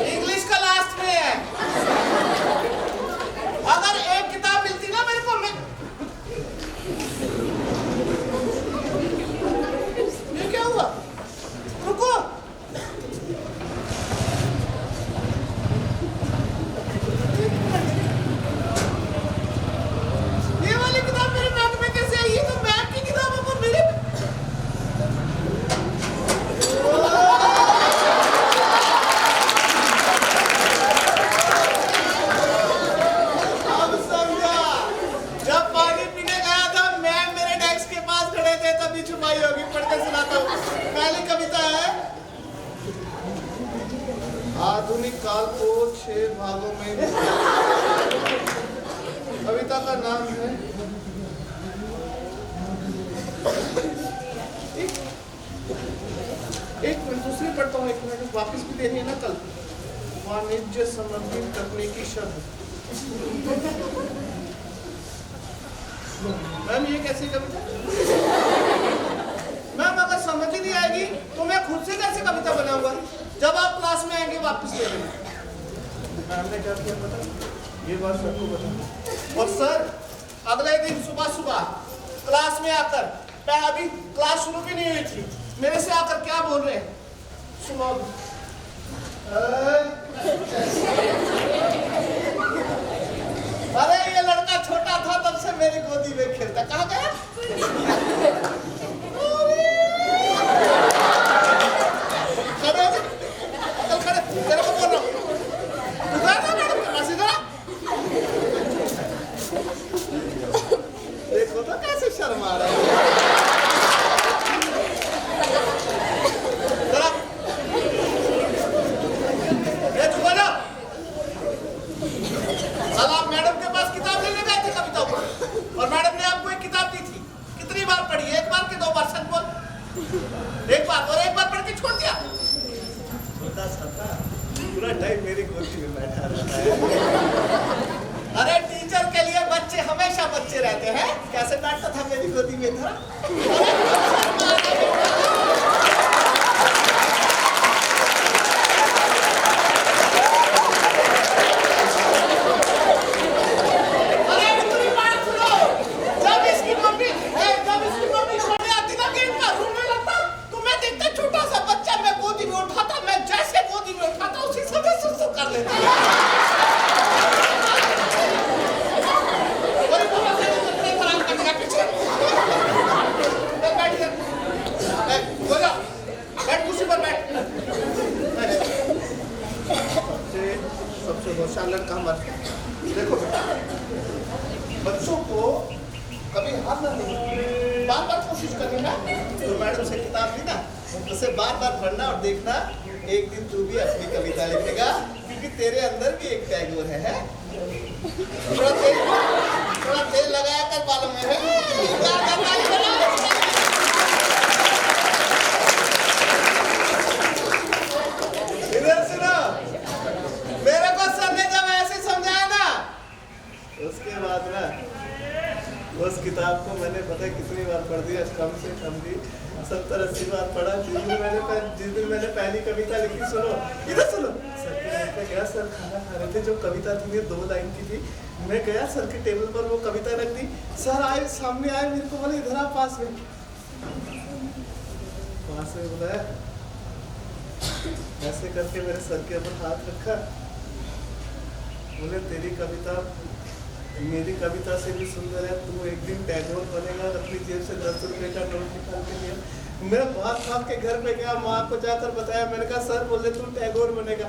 इंग्लिश का लास्ट में है। अगर एक किताब मिलती ना मेरे को, ये क्या हुआ? रुको, ये वाली किताब मेरे बैग में कैसे आई? ये तो मैथ की किताब है पर मेरे आधुनिक काल को 6 भागों में कविता का नाम है एक मिनट, दूसरी पढ़ता हूँ, 1 मिनट वापिस भी देनी है ना कल। वाणिज्य संबंधी तकनीकी शब्द। मैम ये कैसी कविता? मैम अगर समझ ही नहीं आएगी तो मैं खुद से कैसे कविता बनाऊंगा? जब आप क्लास में आएंगे वापस ले लेना। मैम ने क्या किया पता? ये बात सबको बता। और सर अगले दिन सुबह सुबह क्लास में आकर, मैं अभी क्लास शुरू भी नहीं हुई थी, मेरे से आकर क्या बोल रहे हैं सुनो। अरे ये लड़का छोटा था तब से मेरी गोदी में खेलता, कहाँ गया? देखो तो कैसे शर्मा रहा है। ये चुप हो जाओ। कल आप मैडम के पास किताब लेने गए थे कविता को, और मैडम ने आपको एक किताब दी थी, कितनी बार पढ़ी? 1 बार कि 2 बार? सच बोल। 1 बार, और 1 बार पढ़ के छोड़ दिया। छोटा सा था, पूरा टाइम मेरी गोदी में बैठा रहता है। अरे टीचर के लिए बच्चे हमेशा बच्चे रहते हैं। कैसे बैठता था मेरी गोदी में था? लेते हैं। कोई बोला था कि अपने खराब करने का पीछे। बैठ इधर। हो जा। बैठ कुर्सी पर बैठ। सबसे होशियार लड़का हमारा। देखो बेटा, बच्चों को कभी हारना नहीं, बार बार कोशिश करनी ना। तो मैडम से किताब ली ना, उसे बार बार पढ़ना और देखना, एक दिन तू भी अपनी कविता लिखेगा, क्योंकि तेरे अंदर भी एक टैगोर है। थोड़ा तेल लगाया कर बालों में है। इधर सुनो, मेरे को सर ने जब ऐसे समझाया ना, उसके बाद ना उस किताब को मैंने पता है कितनी बार पढ़ दिया, कम से कम भी 70-80 बार पढ़ा। जिस दिन मैंने पहली कविता लिखी, सुनो इधर सुनो, सर के गया, सर खाना खा रहे थे, जो कविता थी 2 लाइन की थी, मैं गया सर के टेबल पर वो कविता रख दी। सर आए, सामने आए, मेरे को बोले इधर आ पास में बुलाया, ऐसे करके मेरे सर के ऊपर हाथ रखा, बोले तेरी कविता मेरी कविता से भी सुंदर है, तू एक दिन टैगोर बनेगा। और अपनी जेब से 10 रुपए का नोट निकाल के दिया। मेरा बाप साहब के घर पे गया, माँ को जाकर बताया, मैंने कहा सर बोले तू टैगोर बनेगा।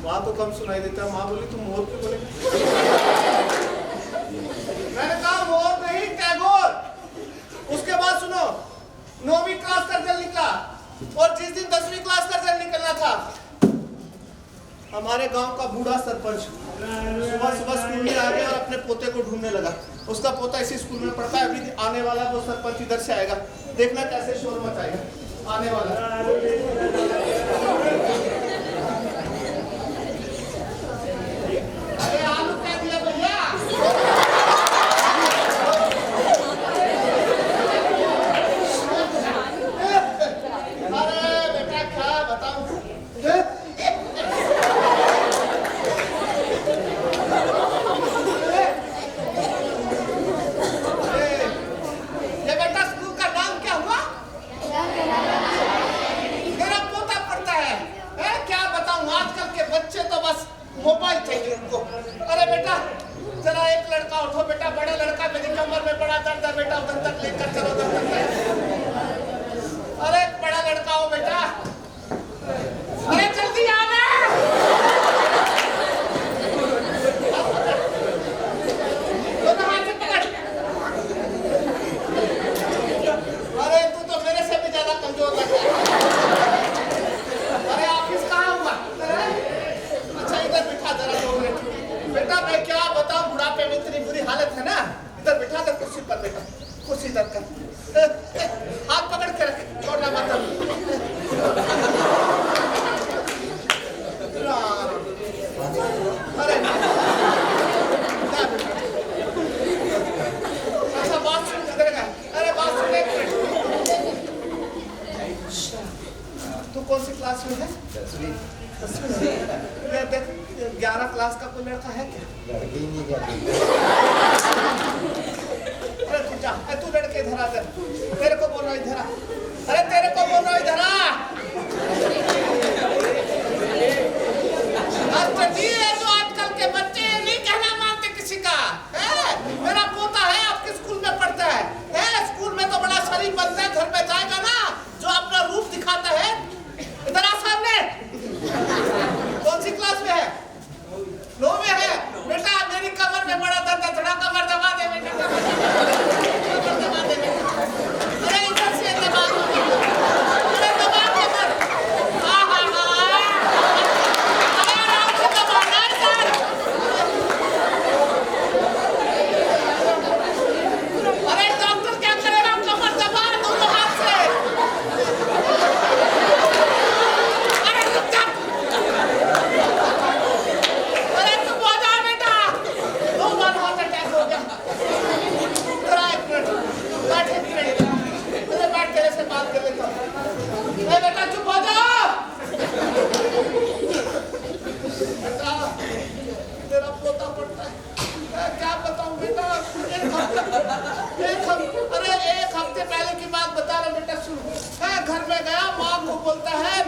माँ को कम सुनाई देता, माँ बोली तू मोर क्यों बनेगा। मैंने कहा मोर नहीं, टैगोर। उसके बाद सुनो, 9वीं क्लास का रिजल्ट निकला, और जिस दिन 10वीं क्लास का रिजल्ट निकलना था, हमारे गांव का बूढ़ा सरपंच सुबह सुबह स्कूल में आ गया और अपने पोते को ढूंढने लगा। उसका पोता इसी स्कूल में पढ़ता है, अभी आने वाला वो सरपंच इधर से आएगा, देखना कैसे शोर मचाएगा। आने वाला अरे आलू क्या दिया भैया। अरे बेटा क्या बताऊं, मोबाइल चाहिए उनको। अरे बेटा जरा एक लड़का उठो बेटा, बड़ा लड़का, मेरी कमर में बड़ा दर्द है बेटा, उधर तक लेकर चलो, उधर तक। अरे बड़ा लड़का हो बेटा, अरे जल्दी आना। दोनों हाथ से पकड़। अरे तू तो मेरे से भी ज्यादा कमजोर लगता है। अरे ऑफिस कहाँ हुआ? इधर बिठा जरा 2 मिनट। बेटा मैं क्या बताऊं, बुढ़ापे में इतनी बुरी हालत है ना, इधर बिठा कर कुर्सी पर बेटा, कुर्सी इधर कर, हाथ पकड़ के रख, छोड़ना मत। अरे अच्छा बात सुन, इधर का, अरे बात सुन एक मिनट। तू कौन सी क्लास में है? 10वीं। 11 क्लास का कोई लड़का है क्या? लड़की नहीं जाती। अरे तू जा, तू लड़के इधर आ, तेरे को बोल रहा इधर आ, अरे तेरे को बोल रहा इधर आ। जो आजकल के बच्चे नहीं कहना मानते किसी का है। मेरा पोता है आपके स्कूल में पढ़ता है, स्कूल में तो बड़ा शरीफ बनता है, घर में जाएगा ना जो अपना रूप दिखाता है। इधर आ सामने। कौन सी क्लास में है? 9 में है बेटा। मेरी कमर में बड़ा दर्द है, थोड़ा कमर दबा दे बेटा, कमर दबा दे बेटा। अरे इधर से दबा, अरे दबा कमर।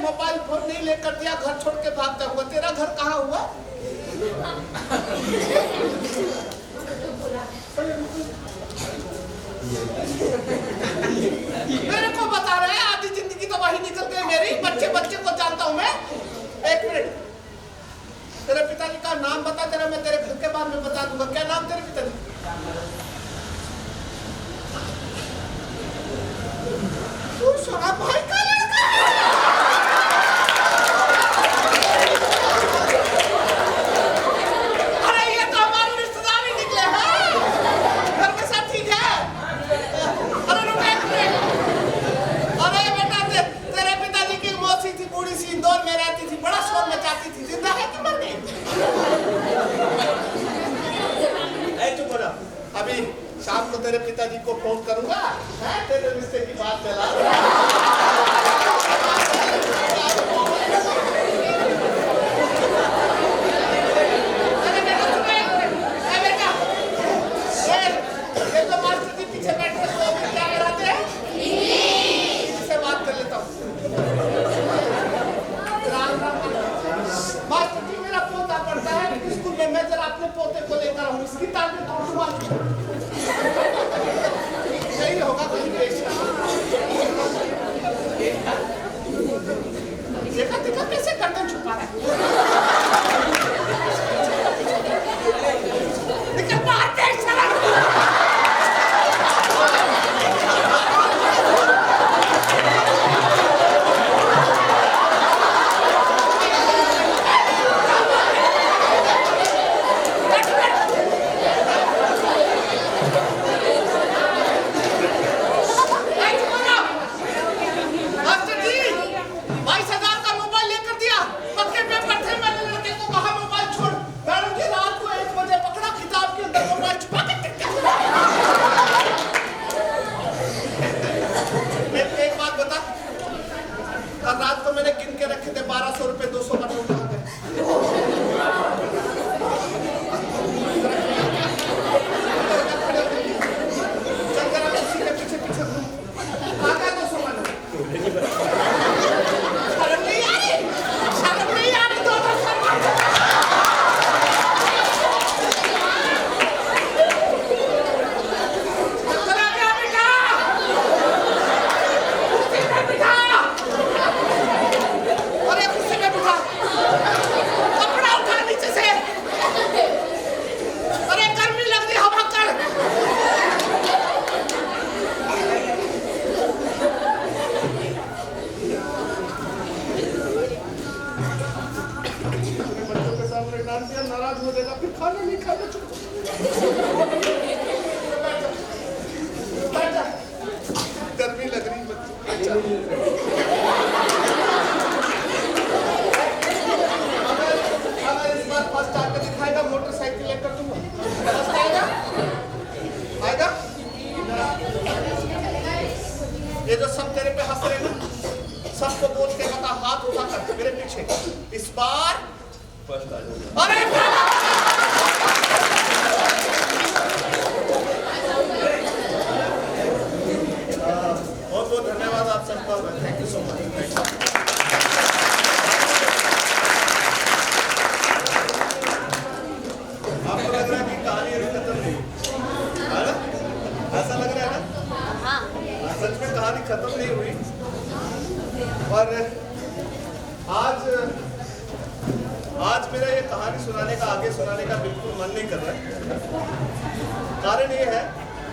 मोबाइल फोन नहीं लेकर दिया, घर छोड़ के भागता हुआ। तेरा घर कहाँ हुआ? मेरे को बता रहे हैं, आधी जिंदगी तो वही निकल गई मेरी। बच्चे बच्चे को जानता हूं मैं। एक मिनट, तेरे पिताजी का नाम बता, तेरा मैं तेरे घर के बारे में बता दूंगा। क्या नाम तेरे पिताजी? तू सोना भाई का लड़का है। अरे ये तो हमारे रिश्तेदार ही निकले हैं। घर में सब ठीक है? अरे रुक एक मिनट। अरे बेटा, तेरे पिताजी की मौसी थी, बूढ़ी सी, इंदौर में रहती थी, बड़ा शोर मचाती थी। जिंदा है कि मर गई? चुप हो जा। अभी शाम को तेरे पिताजी को फोन करूंगा, तेरे रिश्ते की बात चला। ये तो मास्टर जी पीछे बैठे हैं, तो क्या कराते हैं? इससे बात कर लेता हूँ। मास्टर जी, मेरा पोता पढ़ता है स्कूल में, मैं जरा अपने पोते को लेकर हूँ, इसकी ताकत तोड़ूंगा। नहीं होगा कहीं पेश। देखा देखा कैसे गर्दन छुपा रहा है। निकल बाहर देख साला। रात को मैंने गिन के रखे थे 1200 रुपए, 200 का नोट आ गए। चल जरा उसी के पीछे पीछे घूम। आ गया 200 का नोट। शर्म नहीं आ रही? शर्म नहीं आ रही? 200 नाराज हो जाएगा, फिर खाना नहीं खाना। गर्मी लग रही बच्चे। अगर इस बार फर्स्ट आकर दिखाएगा, मोटरसाइकिल लेकर दूंगा। फर्स्ट आएगा? आएगा? ये जो सब तेरे पे हंस रहे ना, सबको बोल के बता, हाथ उठाकर मेरे पीछे, इस बार फर्स्ट आ जाएगा। अरे बहुत बहुत धन्यवाद आप सबका। Thank you so much. आपको लग रहा है कि कहानी अभी खत्म नहीं है ना? ऐसा लग रहा है ना? सच में कहानी खत्म नहीं हुई। और आज मेरा ये कहानी सुनाने का, आगे सुनाने का बिल्कुल मन नहीं कर रहा है। कारण ये है,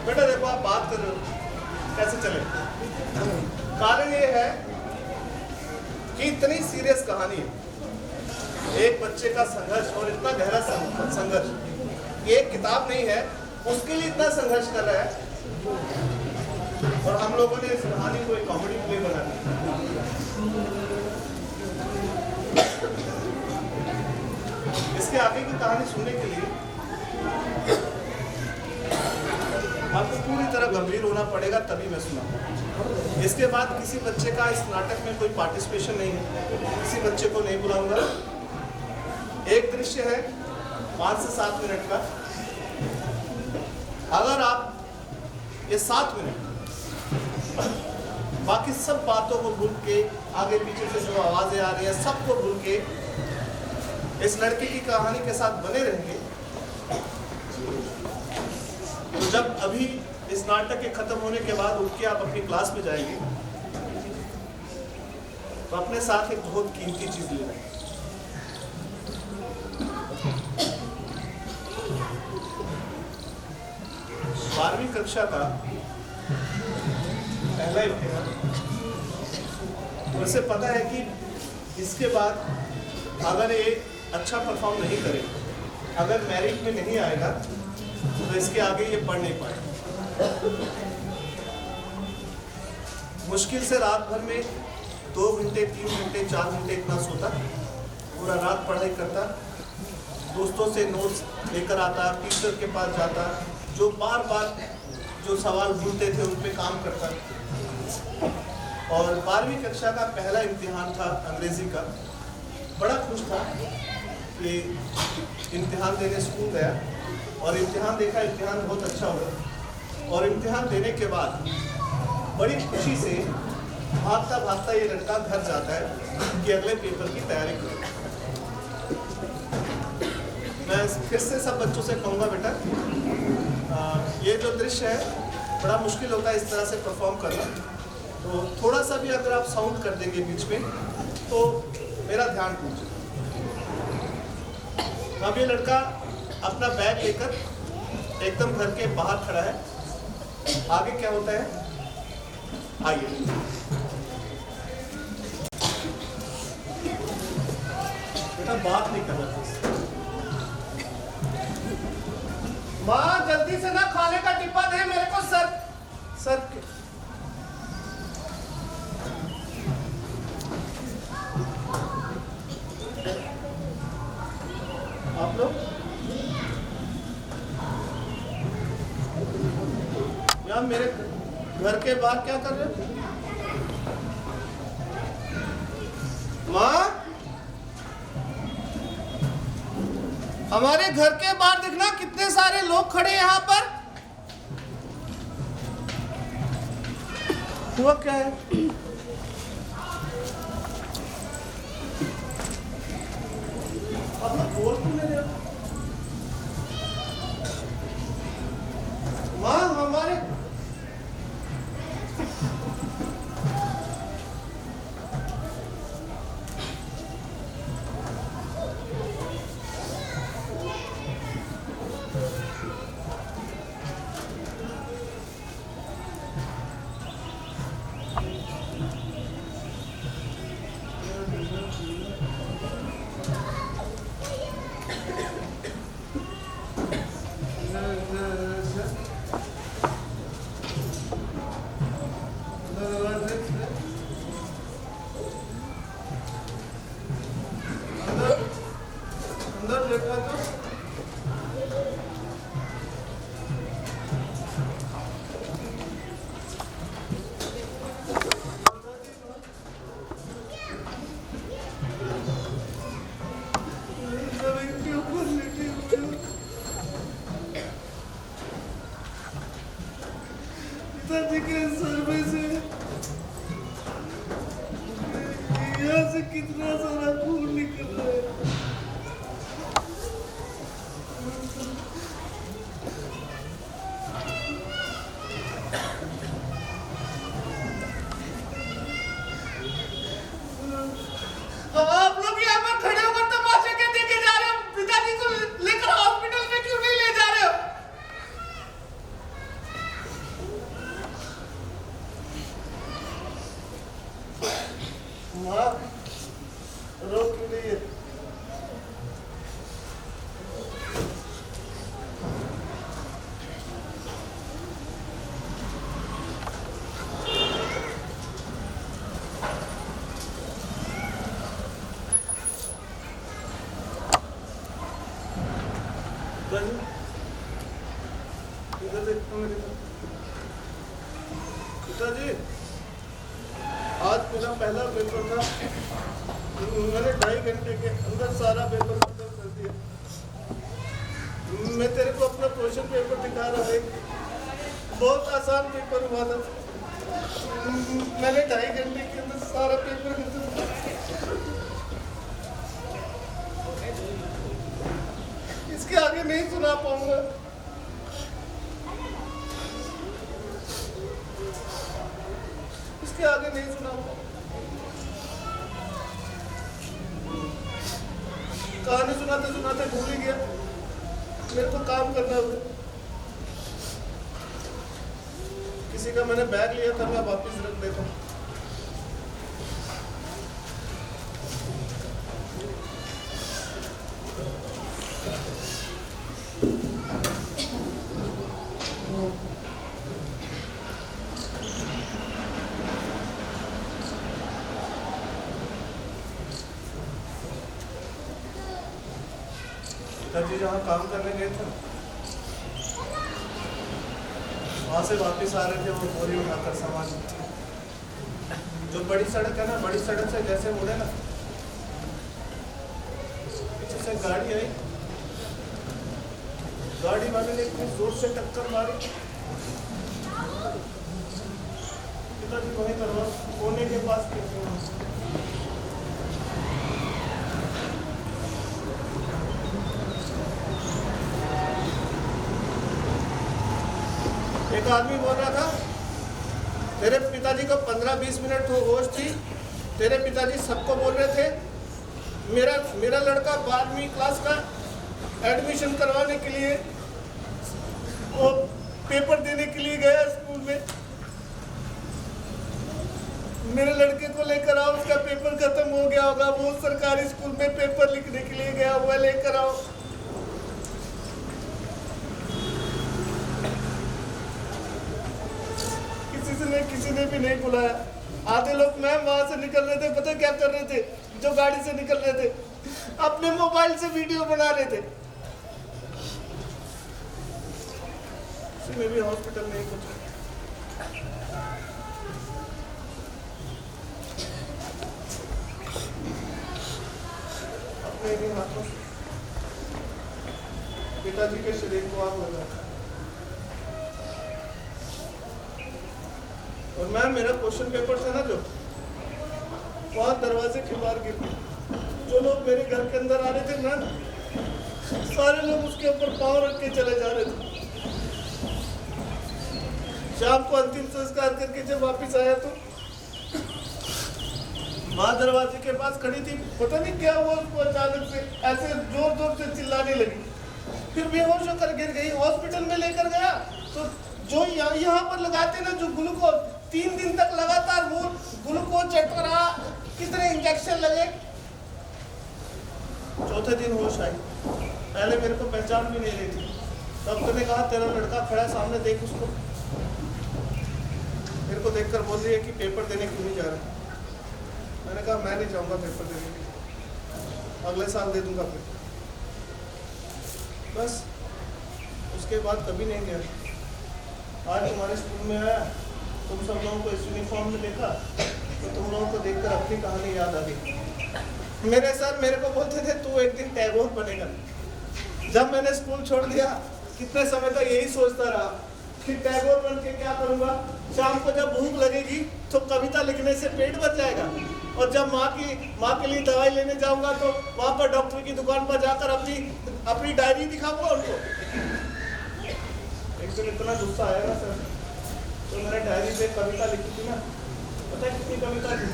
बेटा देखो आप बात कर रहे हो, कैसे चले? कारण ये है कि इतनी सीरियस कहानी है, एक बच्चे का संघर्ष, और इतना गहरा संघर्ष। ये एक किताब नहीं है, उसके लिए इतना संघर्ष कर रहा है। और हम लोगों ने इस कहानी को एक कॉमेडी प्ले बना दिया। इसके आगे की कहानी सुनने के लिए आपको पूरी तरह गंभीर होना पड़ेगा, तभी मैं सुनाऊंगा। इसके बाद किसी बच्चे का इस नाटक में कोई पार्टिसिपेशन नहीं है, किसी बच्चे को नहीं बुलाऊंगा। एक दृश्य है 5 से 7 मिनट का। अगर आप ये 7 मिनट बाकी सब बातों को भूल के, आगे पीछे से जो आवाज़ें आ रही हैं सबको भूल के इस लड़के की कहानी के साथ बने रहेंगे। तो जब अभी इस नाटक के खत्म होने के बाद उठ के आप अपनी क्लास में जाएंगे तो अपने साथ एक बहुत कीमती चीज ले लें। 12वीं कक्षा का पहला इम्तिहान, वैसे पता है कि इसके बाद अगर ये अच्छा परफॉर्म नहीं करे, अगर मेरिट में नहीं आएगा तो इसके आगे ये पढ़ नहीं पाएगा। मुश्किल से रात भर में 2 घंटे 3 घंटे 4 घंटे इतना सोता, पूरा रात पढ़ाई करता, दोस्तों से नोट्स लेकर आता, टीचर के पास जाता, जो बार बार जो सवाल भूलते थे उन पे काम करता। और 12वीं कक्षा का पहला इम्तिहान था अंग्रेजी का। बड़ा खुश था कि इम्तिहान देने स्कूल गया और इम्तिहान देखा, इम्तिहान बहुत अच्छा हुआ। और इम्तिहान देने के बाद बड़ी खुशी से भागता भागता ये लड़का घर जाता है कि अगले पेपर की तैयारी करो। मैं फिर से सब बच्चों से कहूँगा, बेटा ये जो दृश्य है बड़ा मुश्किल होता है इस तरह से परफॉर्म करना, तो थोड़ा सा भी अगर आप साउंड कर देंगे बीच में तो मेरा ध्यान टूट जाए। अब ये लड़का अपना बैग लेकर एकदम घर के बाहर खड़ा है। आगे क्या होता है, आइए। बेटा बात नहीं कर रहा। माँ जल्दी से ना खाने का डिब्बा दे मेरे को। सर आप लोग यार मेरे घर के बाहर क्या कर रहे हो? माँ हमारे घर के बाहर देखना कितने सारे लोग खड़े हैं यहाँ पर। हुआ क्या है? अब बोल क्यों नहीं रहे? माँ हमारे कितना सारा खून निकल रहा है। आप लोग यहाँ पर खड़े होकर तमाशा क्या देखे जा रहे हो? पिताजी को लेकर हॉस्पिटल में क्यों नहीं ले जा रहे हो? माँ रो क्यों रही है? इधर देखो मेरे को। पिताजी आज मेरा पहला पेपर था, मैंने 2.5 घंटे के अंदर सारा पेपर खत्म कर दिया। मैं तेरे को अपना क्वेश्चन पेपर दिखा रहा है, बहुत आसान पेपर हुआ था। मैंने 2.5 घंटे के अंदर सारा पेपर खत्म। इसके आगे नहीं सुना पाऊंगा। इसके आगे नहीं सुना पाऊंगा। कहानी सुनाते सुनाते भूल ही गया। मेरे को काम करना हुआ। किसी का मैंने बैग लिया था, मैं वापस रख देता हूँ। पिताजी जहाँ काम करने गए थे, वहाँ से वापस आ रहे थे, वो बोरी उठाकर सामान। जो बड़ी सड़क है ना, बड़ी सड़क से जैसे मुड़े ना, पीछे से गाड़ी आई। गाड़ी वाले ने इतनी जोर से टक्कर मारी, पिताजी वहीं पर कोने के पास थे। एक आदमी बोल रहा था, तेरे पिताजी को 15-20 मिनट हो होश थी, तेरे पिताजी सबको बोल रहे थे। मेरा लड़का 12वीं क्लास का एडमिशन करवाने के लिए वो पेपर देने के लिए गया स्कूल में। मेरे लड़के को लेकर आओ, उसका पेपर खत्म हो गया होगा, वो सरकारी स्कूल में पेपर लिखने के लिए गया हुआ, लेकर आओ। किसी ने भी नहीं बुलाया। आधे लोग मैम वहां से निकल रहे थे, पता क्या कर रहे थे? जो गाड़ी से निकल रहे थे, अपने मोबाइल से वीडियो बना रहे थे। भी हॉस्पिटल में कुछ अपने भी हाथों पिताजी के शरीर को आग लगा। और मैम मेरा क्वेश्चन पेपर था ना, जो वहाँ दरवाजे के बाहर गिर गए। जो लोग मेरे घर के अंदर आ रहे थे मैम, सारे लोग उसके ऊपर पाँव रख के चले जा रहे थे। शाम को अंतिम संस्कार करके जब वापस आया तो माँ दरवाजे के पास खड़ी थी। पता नहीं क्या हुआ उसको, अचानक से ऐसे जोर जोर से चिल्लाने लगी, फिर बेहोश होकर गिर गई। हॉस्पिटल में लेकर गया तो जो यहाँ पर लगाते ना, जो ग्लूकोज 3 दिन तक लगातार वो ग्लूकोज चढ़ता रहा, कितने इंजेक्शन लगे। चौथे दिन होश आई। पहले मेरे को पहचान भी नहीं रही थी। डॉक्टर ने कहा तेरा लड़का खड़ा है सामने, देख उसको। मेरे को देखकर बोल रही है कि पेपर देने क्यों नहीं जा रहा। मैंने कहा मैं नहीं जाऊंगा पेपर देने के लिए, अगले साल दे दूंगा फिर। बस उसके बाद कभी नहीं गया। आज तुम्हारे स्कूल में आया, तुम सब लोगों को इस यूनिफॉर्म में देखा तो तुम लोगों को देखकर अपनी कहानी याद आ गई। मेरे सर मेरे को बोलते थे तू एक दिन टैगोर बनेगा। जब मैंने स्कूल छोड़ दिया, कितने समय तक यही सोचता रहा कि टैगोर बन के क्या करूँगा। शाम को जब भूख लगेगी तो कविता लिखने से पेट भर जाएगा, और जब माँ के लिए दवाई लेने जाऊँगा तो वहाँ पर डॉक्टर की दुकान पर जाकर अपनी डायरी दिखाऊंगा उनको। एक दिन इतना गुस्सा आएगा सर, तो मैंने डायरी पे कविता लिखी थी ना, पता है कितनी कविता थी?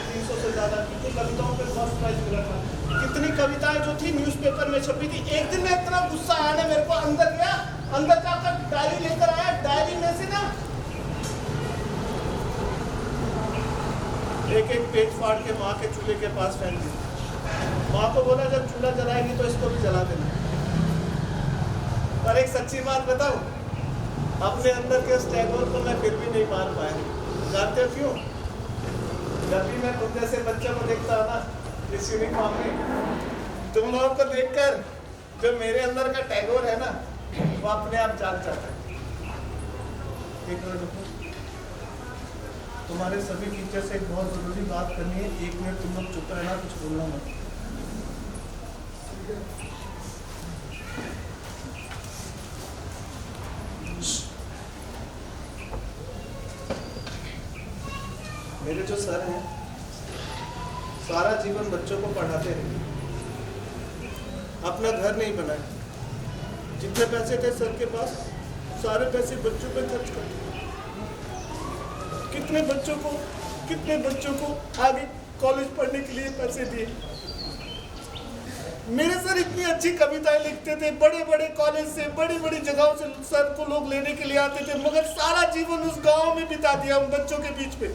300 से ज़्यादा। कितनी कविताओं पे फर्स्ट प्राइज मिला था। कितनी कविताएं जो थी न्यूज़पेपर में छपी थी। एक दिन में इतना गुस्सा आया ना मेरे को, अंदर गया, अंदर जाकर डायरी लेकर आया। डायरी में से ना एक पेज फाड़ के माँ के चूल्हे के पास फेंक दी। माँ को बोला जब चूल्हा जलाएगी तो इसको भी जला देना। पर एक सच्ची बात बताऊं, अपने अंदर के उस टैगोर को मैं फिर भी नहीं मार पाया। जानते हो क्यों? जब भी मैं तुम जैसे बच्चों को देखता हूँ ना इस यूनिफॉर्म में, तुम लोगों को देखकर जो मेरे अंदर का टैगोर है ना, वो अपने आप जाग जाता है। एक मिनट, तुम्हारे सभी टीचर से एक बहुत जरूरी बात करनी है। 1 मिनट तुम लोग चुप रहना, कुछ बोलना मत। सर हैं, सारा जीवन बच्चों को पढ़ाते रहे, अपना घर नहीं बनाए, जितने पैसे थे सर के पास सारे पैसे बच्चों पे खर्च कर दिए। कितने बच्चों को आगे कॉलेज पढ़ने के लिए पैसे दिए। मेरे सर इतनी अच्छी कविताएं लिखते थे, बड़े बड़े कॉलेज से, बड़ी बड़ी जगहों से सर को लोग लेने के लिए आते थे, मगर सारा जीवन उस गांव में बिता दिया उन बच्चों के बीच में।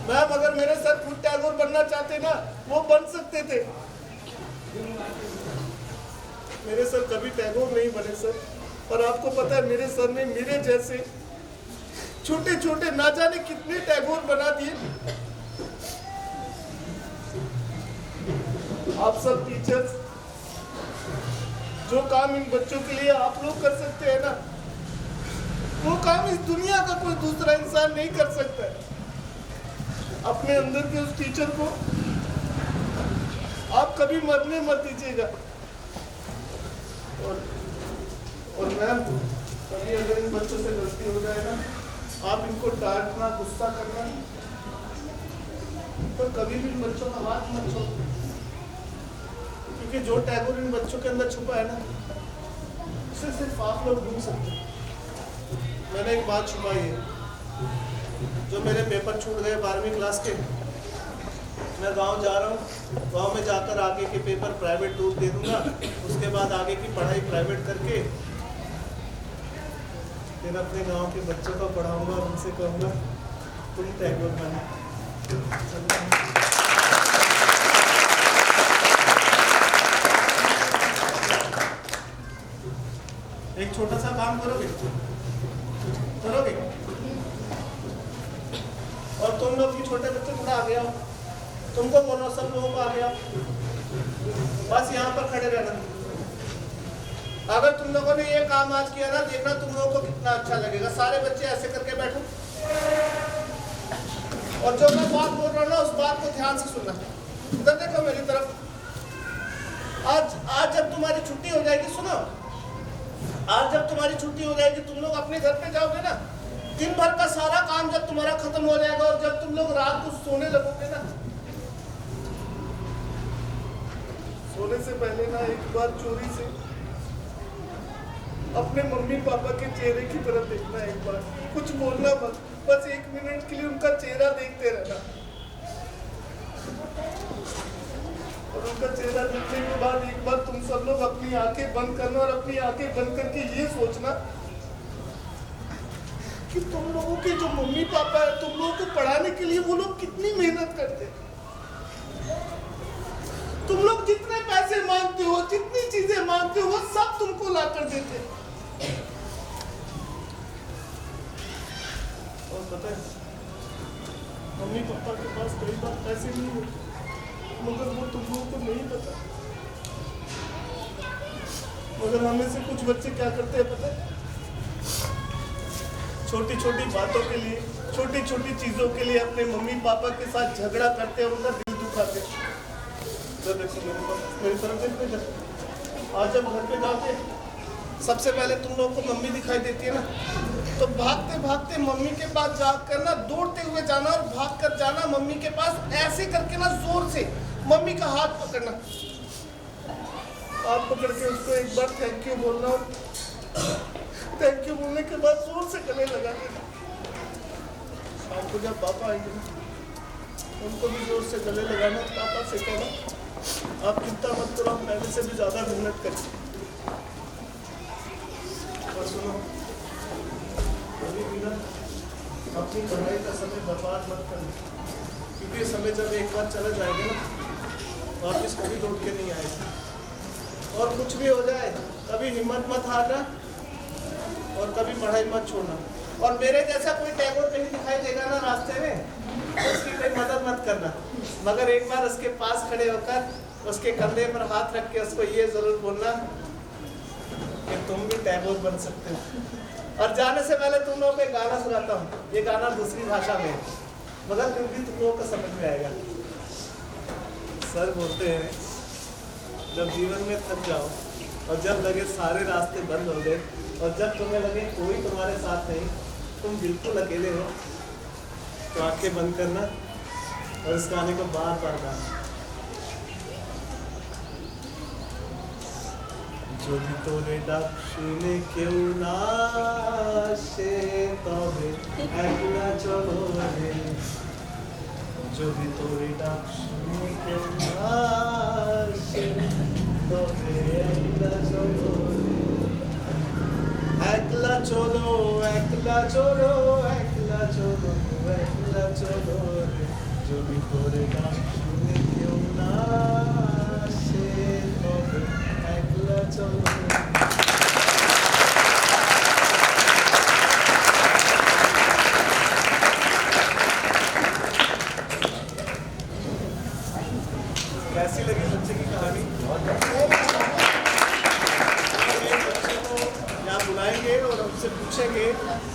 मैम, अगर मेरे सर खुद टैगोर बनना चाहते ना, वो बन सकते थे। मेरे सर कभी टैगोर नहीं बने सर। और आपको पता है, मेरे सर ने मेरे जैसे छोटे छोटे ना जाने कितने टैगोर बना दिए। आप सब टीचर्स, जो काम इन बच्चों के लिए आप लोग कर सकते हैं ना, वो काम इस दुनिया का कोई दूसरा इंसान नहीं कर सकता है। अपने अंदर के उस टीचर को आप कभी मरने मत दीजिएगा। और मैम, कभी अगर इन बच्चों से गलती हो जाए ना, आप इनको डांटना, गुस्सा करना, तो कभी भी इन बच्चों का हाथ मत छोड़ो, क्योंकि जो टैगोर इन बच्चों के अंदर छुपा है ना, उसे सिर्फ आप लोग ढूंढ सकते हैं। मैंने एक बात छुपाई है, जो मेरे पेपर छूट गए 12वीं क्लास के, मैं गांव जा रहा हूँ, गांव में जाकर आगे के पेपर प्राइवेट रूप दे दूंगा, उसके बाद आगे की पढ़ाई प्राइवेट करके फिर अपने गांव के बच्चों को पढ़ाऊंगा और उनसे कहूँगा तुम टैगोर बनो। एक छोटा सा काम करोगे? और तुम लोग भी छोटे बच्चे थोड़ा आगे आओ, तुमको बोलो सब लोगों को आगे आओ, बस यहाँ पर खड़े रहना। अगर तुम लोगों ने ये काम आज किया ना, देखना तुम लोगों को कितना अच्छा लगेगा। सारे बच्चे ऐसे करके बैठो, और जो मैं बात बोल रहा हूँ ना, उस बात को ध्यान से सुनना। इधर देखो मेरी तरफ। आज जब तुम्हारी छुट्टी हो जाएगी, सुनो, आज जब तुम्हारी छुट्टी हो जाएगी, तुम लोग अपने घर पे जाओगे ना, दिन भर का सारा काम जब तुम्हारा खत्म हो जाएगा, और जब तुम लोग रात को सोने लगोगे ना, सोने से पहले ना एक बार चोरी से अपने मम्मी पापा के चेहरे की तरफ देखना, एक बार कुछ बोलना मत, बस 1 मिनट के लिए उनका चेहरा देखते रहना। और उनका चेहरा देखने के बाद एक बार तुम सब लोग अपनी आंखें बंद करना, और अपनी आंखें बंद करके ये सोचना कि तुम लोगों के जो मम्मी पापा है, तुम लोगों को पढ़ाने के लिए वो लोग कितनी मेहनत करते हैं। तुम लोग जितने पैसे मांगते हो, जितनी चीजें मांगते हो, वो सब तुमको ला कर देते हैं। और पता है, मम्मी पापा के पास कई बार पैसे नहीं होते, मगर वो तुम लोगों को नहीं पता। मगर हमें से कुछ बच्चे क्या करते हैं पता है? छोटी छोटी बातों के लिए, छोटी छोटी चीजों के लिए अपने मम्मी पापा के साथ झगड़ा करते हैं, उनका दिल दुखाते हैं। मेरी तरफ देखो, आज जब घर पे जाके सबसे पहले तुम लोगों को मम्मी दिखाई देती है ना, तो भागते भागते मम्मी के पास जाकर ना, दौड़ते हुए जाना और भाग कर जाना मम्मी के पास, ऐसे करके ना जोर से मम्मी का हाथ पकड़ना, हाथ पकड़ के उसको एक बार थैंक यू बोलना, थैंक यू बोलने के बाद जोर से गले लगा देना। शाम को जब पापा आएंगे ना, उनको भी जोर से गले लगाना, पापा से कहना आप चिंता मत करो, हम पहले से भी ज़्यादा मेहनत करें। और सुनो, कभी भी ना अपनी पढ़ाई का समय बर्बाद मत करना, क्योंकि ये समय जब एक बार चला जाएगा ना, वापस कभी लौट के नहीं आएगा। और कुछ भी हो जाए, कभी हिम्मत मत हारना, और कभी पढ़ाई मत छोड़ना। और मेरे जैसा कोई टैगोर कहीं दिखाई देगा ना रास्ते में, तो उसकी कोई मदद मत करना, मगर एक बार उसके पास खड़े होकर उसके कंधे पर हाथ रख के उसको ये जरूर बोलना कि तुम भी टैगोर बन सकते हो। और जाने से पहले तुम लोगों को एक गाना सुनाता हूँ, ये गाना दूसरी भाषा में, मगर फिर भी तुम लोगों को समझ में आएगा। सर बोलते हैं, जब जीवन में थक जाओ और जब लगे सारे रास्ते बंद हो गए, और जब तुम्हें लगे कोई तुम्हारे साथ नहीं, तुम बिल्कुल अकेले हो, तो आंखें बंद करना और इस गाने को बार बार गाना। যদি তোরে ডাক শুনে কেউ না আসে তবে একলা চলো রে, যদি তোরে ডাক শুনে কেউ না আসে তবে একলা চলো রে, একলা চলো একলা চলো একলা চলো একলা চলো রে, যদি তোরে ডাক শুনে কেউ না আসে তবে একলা চলো। कैसी लगी बच्चे की कहानी? बच्चे को यहाँ बुलाएंगे और उनसे पूछेंगे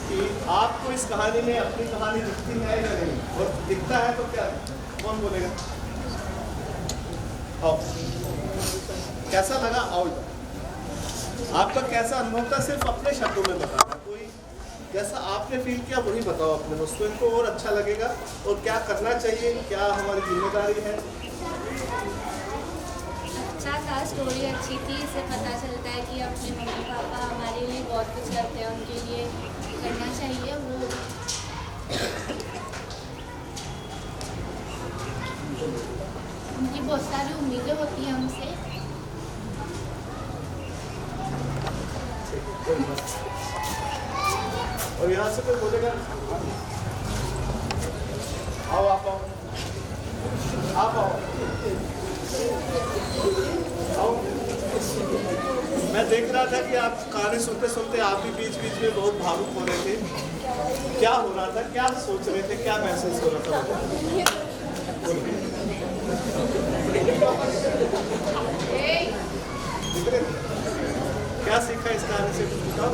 कि आपको इस कहानी में अपनी कहानी दिखती है या नहीं, और दिखता है तो क्या, कौन बोलेगा? आओ, कैसा लगा? आओ, आपका कैसा अनुभव था सिर्फ अपने शब्दों में बताना। कोई जैसा आपने फील किया वही बताओ अपने दोस्तों, इनको और अच्छा लगेगा। और क्या करना चाहिए, क्या हमारी जिम्मेदारी है? अच्छा था, स्टोरी अच्छी थी। इससे पता चलता है कि अपने मम्मी पापा हमारे लिए बहुत कुछ करते हैं, उनके लिए करना चाहिए। वो उनकी बहुत सारी उम्मीदें होती हैं हमसे। और यहाँ से कोई बोलेगा? आओ, आप आओ, आप आओ, आओ। मैं देख रहा था कि आप कहानी सुनते सुनते आप भी बीच बीच में बहुत भावुक हो रहे थे। क्या हो रहा था, क्या सोच रहे थे, क्या महसूस हो रहा था? क्या सीखा इस कहानी से, कुछ बताओ?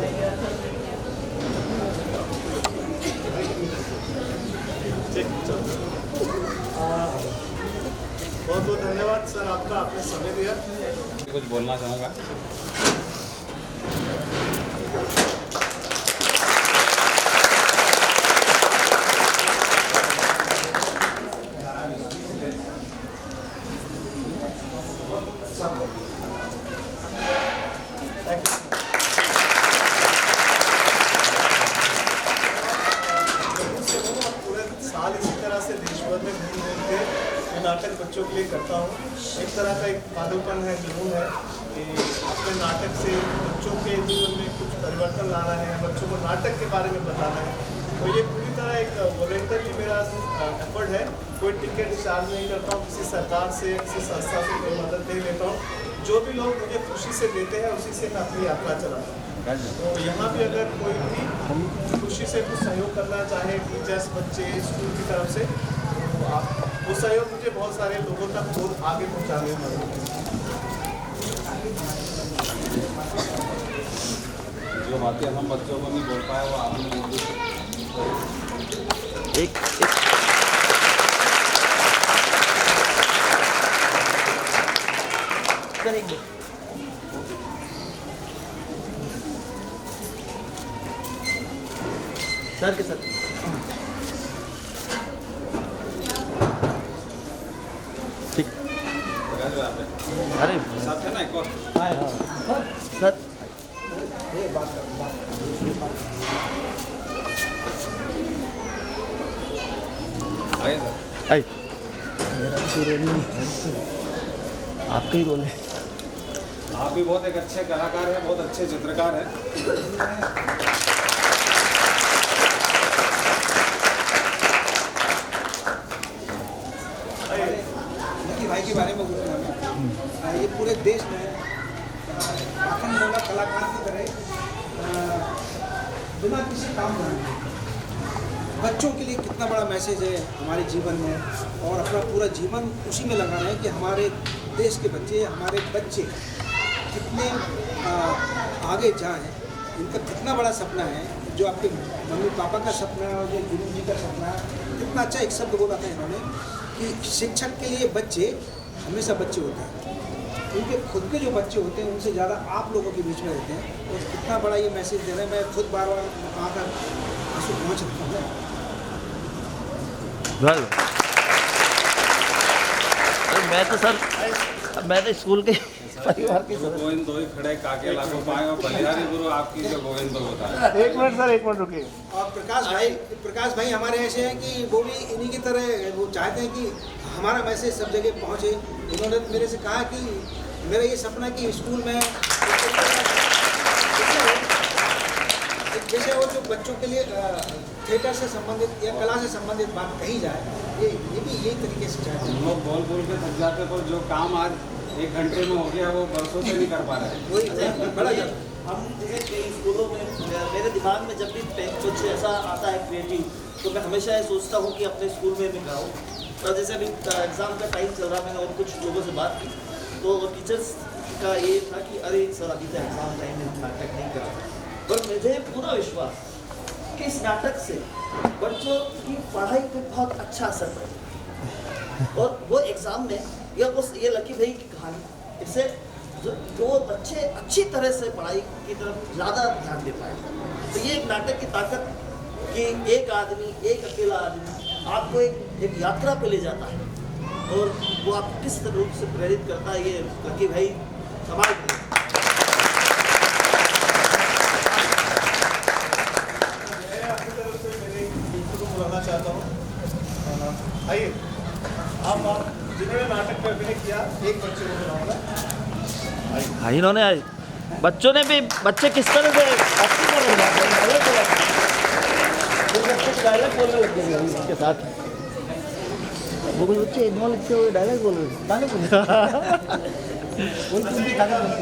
बहुत बहुत धन्यवाद सर आपका, आपने समय दिया। कुछ बोलना चाहूँगा। साल इसी तरह से देश भर में घूम घूम के मैं नाटक बच्चों के लिए करता हूँ। एक तरह का एक पागलपन है, जुनून है कि अपने नाटक से बच्चों के जीवन में कुछ परिवर्तन लाना है, बच्चों को नाटक के बारे में बताना है। तो ये पूरी तरह एक वॉलंटियरली मेरा एफर्ट है। कोई टिकट चार्ज नहीं करता हूँ, किसी सरकार से, किसी संस्था से कोई मदद नहीं लेता हूँ। जो भी लोग मुझे खुशी से देते हैं उसी से मैं अपनी यात्रा चलाता हूँ। तो यहाँ भी अगर कोई भी खुशी से कुछ सहयोग करना चाहे, टीचर्स, बच्चे, स्कूल की तरफ से, तो आप वो सहयोग मुझे बहुत सारे लोगों तक बहुत आगे पहुँचाने में मदद करेगा। जो बातें हम बच्चों को नहीं बोल पाए वो आपने बोल दी। एक करेंगे सर के साथ। ठीक, अरे साथ है ना एक और। हाँ सर, आइए सर। आई मेरा रोल नहीं, आपका ही रोल है। आप भी बहुत एक अच्छे कलाकार हैं, बहुत अच्छे चित्रकार हैं। निकी भाई के बारे में बोलूँगा मैं। ये पूरे देश में अखंड मोला कलाकार की तरह बिना किसी काम बनाए बच्चों के लिए कितना बड़ा मैसेज है हमारे जीवन में, और अपना पूरा जीवन उसी में लगाना है कि हमारे देश के बच्चे, हमारे बच्चे कितने आगे जाएं, इनका कितना बड़ा सपना है। जो आपके मम्मी पापा का सपना है और जो गुरु जी का सपना है, कितना अच्छा एक शब्द बोला था इन्होंने कि शिक्षक के लिए बच्चे हमेशा बच्चे होते हैं। उनके खुद के जो बच्चे होते हैं उनसे ज़्यादा आप लोगों के बीच में रहते हैं, और कितना बड़ा ये मैसेज दे रहे हैं। मैं खुद बार बार आकर आंसू पहुँच रहा हूँ। वेल मैं तो सर मैं तो स्कूल के परिवार के जो गोविंद दो ही खड़े काके लागो पाए और बलिहारी गुरु आपकी जो गोविंद दो होता है। एक मिनट सर, एक मिनट रुकिए। और प्रकाश भाई हमारे ऐसे हैं कि वो भी इन्हीं की तरह वो चाहते हैं कि हमारा मैसेज सब जगह पहुँचे। इन्होंने मेरे से कहा कि मेरा ये सपना है कि स्कूल में जैसे वो जो बच्चों के लिए थिएटर से संबंधित या कला से संबंधित बात कही जाए, ये भी यही तरीके से चाहते हैं। हम लोग बोल बोल के थक जाते पर जो काम आज 1 घंटे में हो गया वो बरसों से नहीं कर पा रहे हैं। वही बड़ा हम जैसे कई स्कूलों में मेरे दिमाग में जब भी कुछ ऐसा आता है क्रिएटिव, तो मैं हमेशा ये सोचता हूँ कि अपने स्कूल में मैं कराऊँ। तो जैसे अभी एग्ज़ाम का टाइम चल रहा, मैंने और कुछ लोगों से बात की, तो टीचर्स का ये था कि अरे सर अभी तो एग्ज़ाम टाइम में नाटक नहीं करा, पर मुझे पूरा विश्वास कि इस नाटक से बच्चों की पढ़ाई पे बहुत अच्छा असर पड़ेगा, और वो एग्ज़ाम में या उस ये लकी भाई की कहानी, इससे जो बच्चे अच्छी तरह से पढ़ाई की तरफ ज़्यादा ध्यान दे पाएंगे। तो ये एक नाटक की ताकत कि एक आदमी, एक अकेला आदमी आपको एक यात्रा पे ले जाता है, और वो आपको किस रूप से प्रेरित करता है, ये लकी भाई कमाल है। मैं अपनी तरफ से मेरे टीचर को बुलाना चाहता हूँ। आइए आप जिन्होंने नाटक में अभिनय किया, एक बच्चे को बुलाऊंगा। हाँ इन्होंने बच्चों ने भी बच्चे किस तरह से एक्टिंग कर रहे हैं, डायलॉग बोलने लग गए इसके साथ। वो कुछ बच्चे इन्वॉल्व थे, डायलॉग बोल रहे हैं।